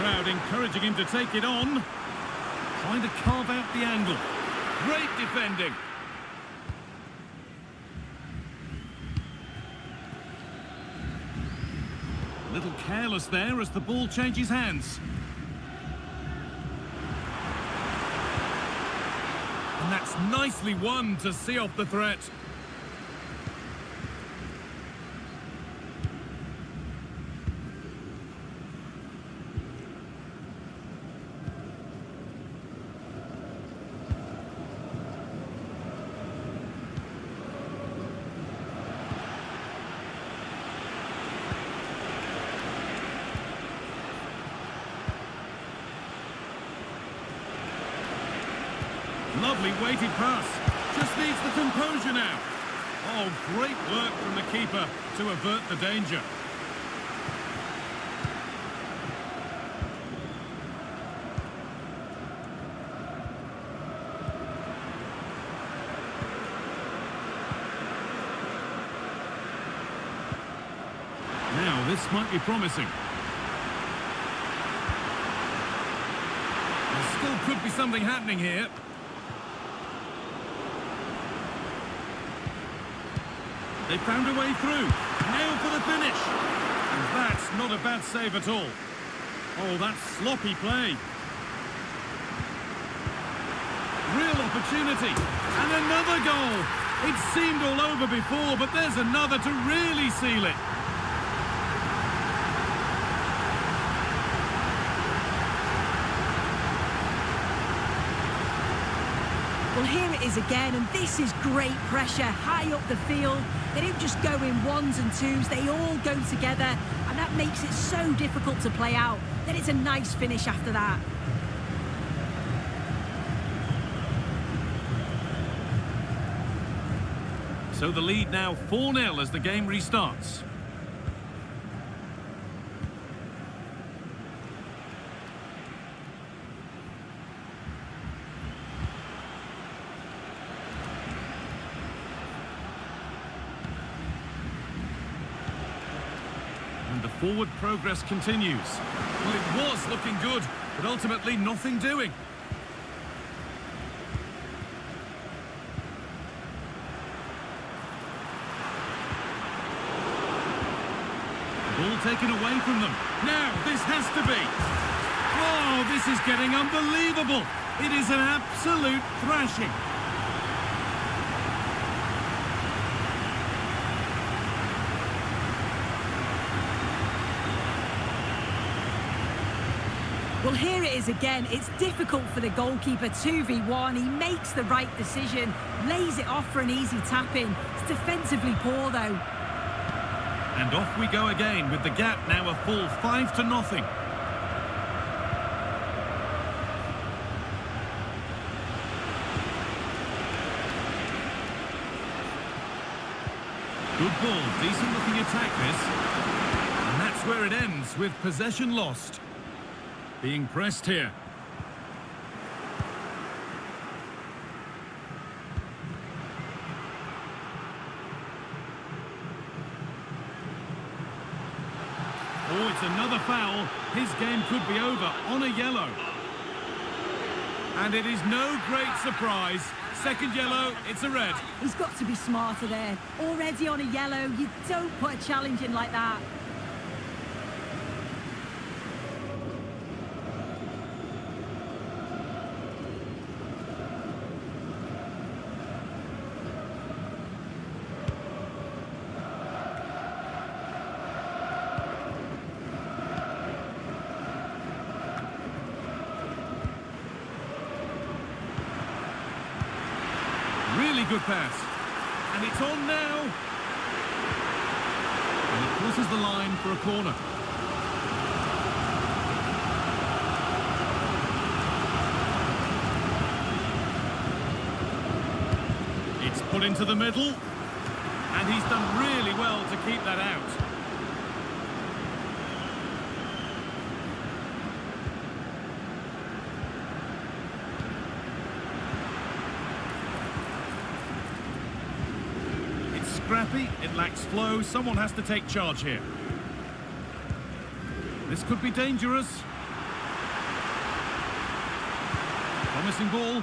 crowd encouraging him to take it on. Trying to carve out the angle. Great defending. A little careless there as the ball changes hands. And that's nicely won to see off the threat. Lovely weighted pass. Just needs the composure now. Oh, great work from the keeper to avert the danger. Now, this might be promising. There still could be something happening here. They found a way through. Nailed for the finish. And that's not a bad save at all. Oh, that's sloppy play. Real opportunity. And another goal. It seemed all over before, but there's another to really seal it. Well, here it is again, and this is great pressure high up the field. They don't just go in ones and twos, they all go together, and that makes it so difficult to play out. Then it's a nice finish after that. So the lead now 4-0 as the game restarts. And the forward progress continues. Well, it was looking good, but ultimately nothing doing. Ball taken away from them. Now, this has to be. Oh, this is getting unbelievable. It is an absolute thrashing. Well, here it is again. It's difficult for the goalkeeper, 2v1. He makes the right decision, lays it off for an easy tap-in. It's defensively poor, though. And off we go again with the gap now a full 5-0. Good ball, decent looking attack this. And that's where it ends with possession lost. Being pressed here. Oh, it's another foul. His game could be over on a yellow. And it is no great surprise. Second yellow, it's a red. He's got to be smarter there. Already on a yellow, you don't put a challenge in like that. Really good pass. And it's on now. And it crosses the line for a corner. It's put into the middle. And he's done really well to keep that out. Scrappy, it lacks flow, someone has to take charge here. This could be dangerous. promising ball.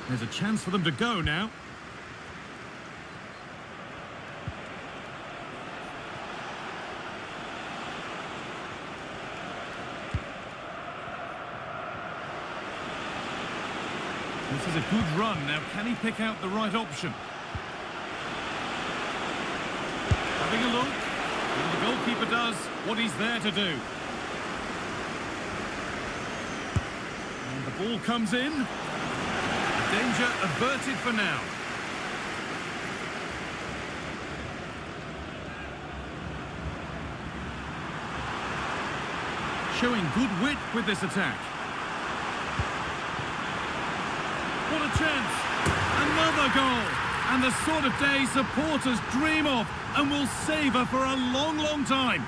There's a chance for them to go now. This is a good run. Now, can he pick out the right option? Having a look. And the goalkeeper does what he's there to do. And the ball comes in. Danger averted for now. Showing good wit with this attack. What a chance! Another goal! And the sort of day supporters dream of and will savour for a long, long time.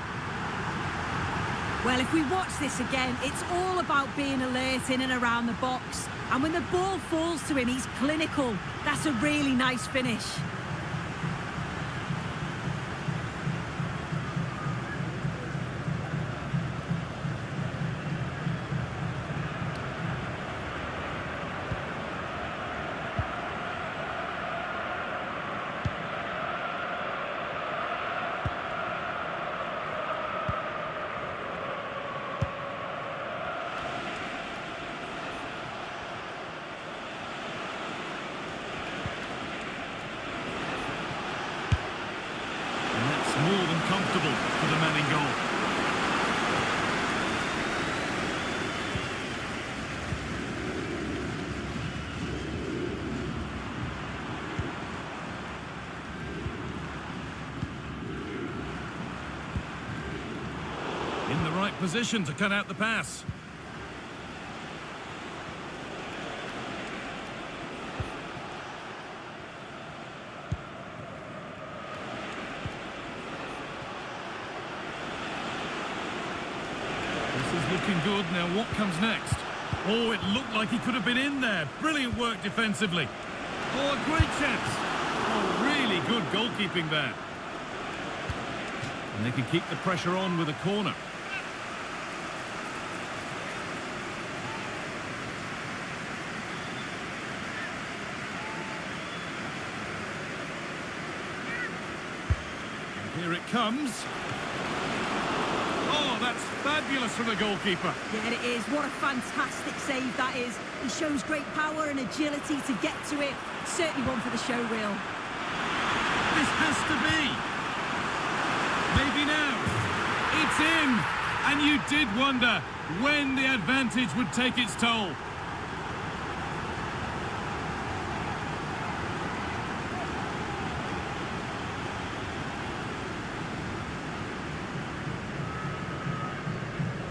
Well, if we watch this again, it's all about being alert in and around the box. And when the ball falls to him, he's clinical. That's a really nice finish. More than comfortable for the man in goal. In the right position to cut out the pass. Looking good. Now what comes next? Oh, it looked like he could have been in there. Brilliant work defensively. Oh, a great chance. Oh, really good goalkeeping there. And they can keep the pressure on with a corner. And here it comes. Oh, that's fabulous from the goalkeeper. Yeah, it is. What a fantastic save that is. He shows great power and agility to get to it. Certainly one for the show reel. This has to be. Maybe now. It's in. And you did wonder when the advantage would take its toll.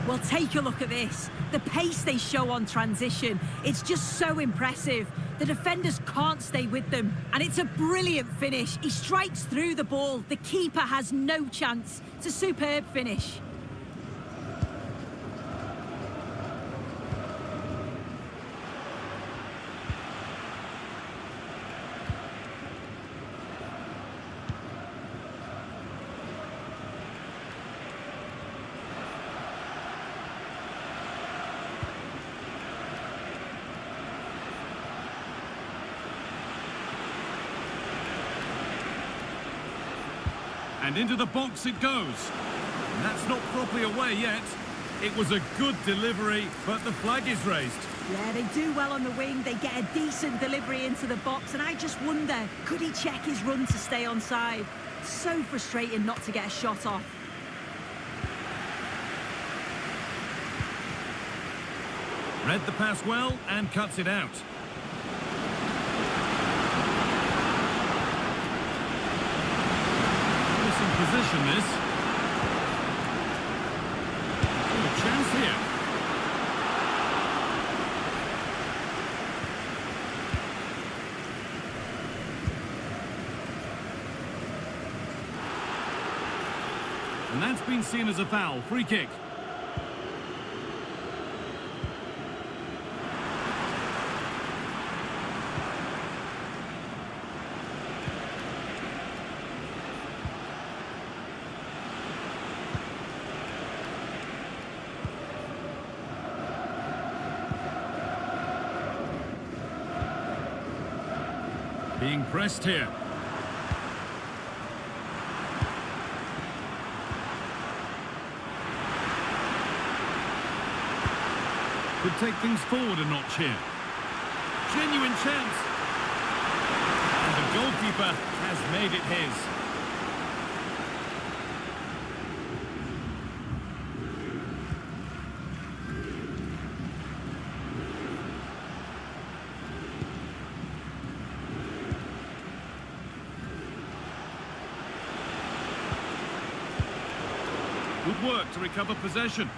Well, take a look at this. The pace they show on transition, it's just so impressive. The defenders can't stay with them. And it's a brilliant finish. He strikes through the ball. The keeper has no chance. It's a superb finish. And into the box it goes. And that's not properly away yet. It was a good delivery, but the flag is raised. Yeah, they do well on the wing. They get a decent delivery into the box. And I just wonder, could he check his run to stay onside? So frustrating not to get a shot off. Read the pass well and cuts it out. Position this. Oh, a chance here. And that's been seen as a foul. Free kick. being pressed here. Could take things forward a notch here. Genuine chance. And the goalkeeper has made it his. Good work to recover possession.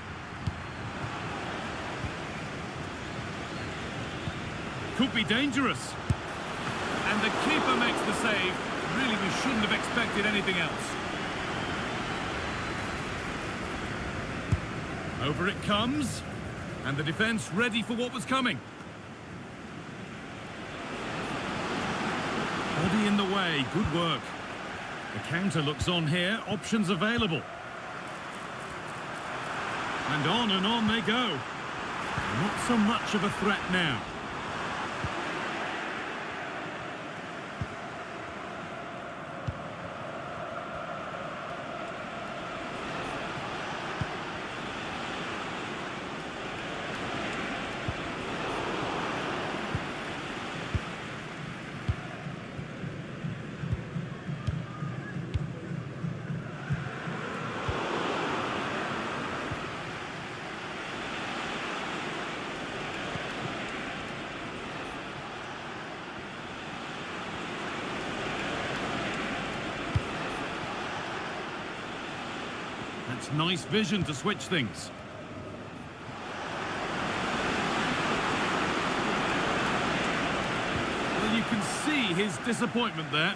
Could be dangerous. And the keeper makes the save. Really, we shouldn't have expected anything else. Over it comes. And the defence ready for what was coming. Body in the way. Good work. The counter looks on here. Options available. And on they go. Not so much of a threat now. That's nice vision to switch things. Well, you can see his disappointment there.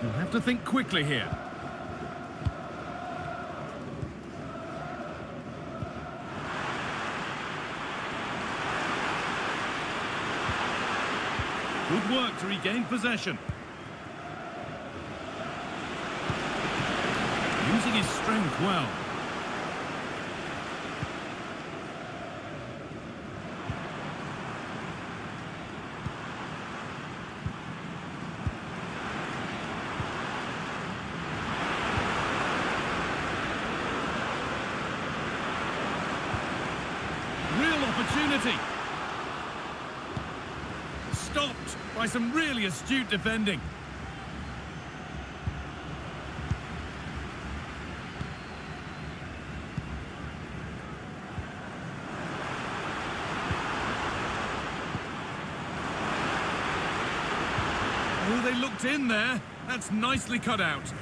You'll have to think quickly here. Good work to regain possession. Using his strength well. Real opportunity. Stopped by some really astute defending. Oh, they looked in there. That's nicely cut out.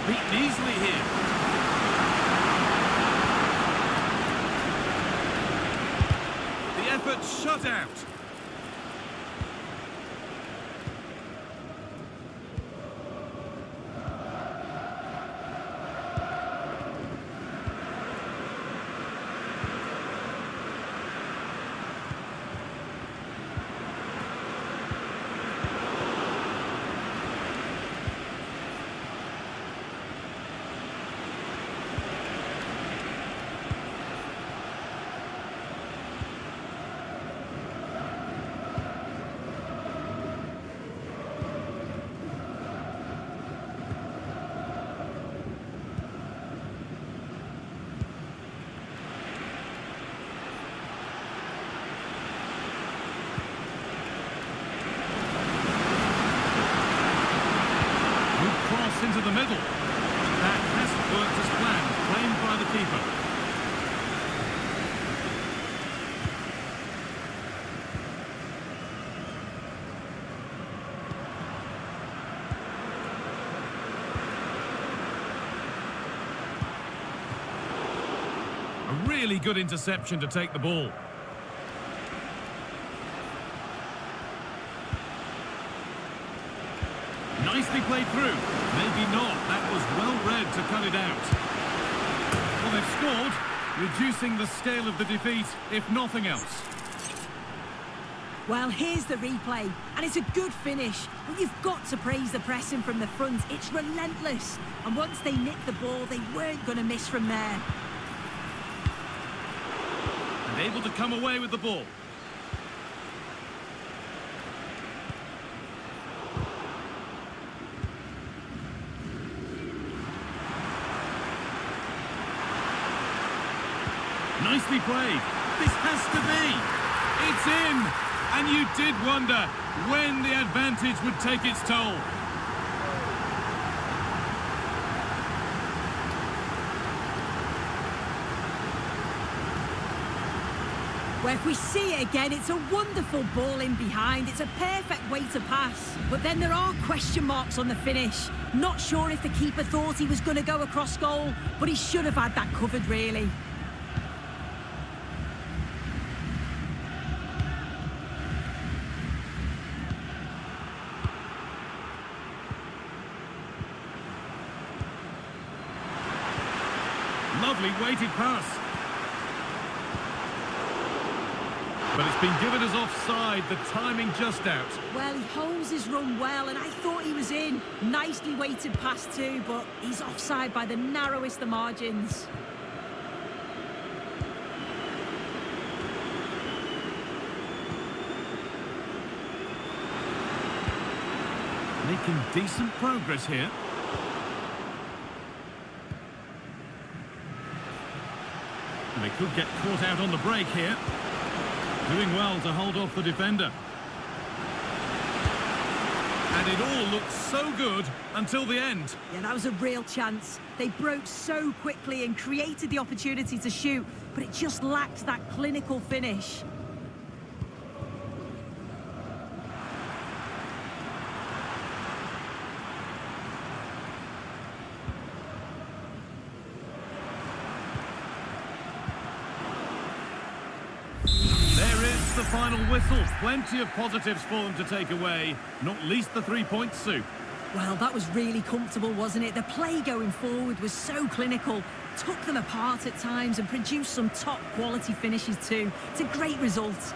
Beaten easily here. The effort shut out. Into the middle. That hasn't worked as planned. Claimed by the keeper. A really good interception to take the ball. Nicely played through. Maybe Maybe not. That was well read to cut it out. Well, they've scored, reducing the scale of the defeat, if nothing else. Well, here's the replay, and it's a good finish, but you've got to praise the pressing from the front. It's relentless, and once they nicked the ball, they weren't going to miss from there. And able to come away with the ball. Nicely played. This has to be. It's in. And you did wonder when the advantage would take its toll. Well, if we see it again, it's a wonderful ball in behind. It's a perfect way to pass. But then there are question marks on the finish. Not sure if the keeper thought he was going to go across goal, but he should have had that covered, really. Lovely weighted pass. But it's been given as offside, the timing just out. Well, he holds his run well, and I thought he was in. Nicely weighted pass too, but he's offside by the narrowest of margins. Making decent progress here. They could get caught out on the break here. Doing well to hold off the defender. And it all looked so good until the end. Yeah, that was a real chance. They broke so quickly and created the opportunity to shoot, but it just lacked that clinical finish. The final whistle. Plenty of positives for them to take away, not least the 3-point soup. Well, that was really comfortable, wasn't it? The play going forward was so clinical, took them apart at times and produced some top quality finishes too. It's a great result.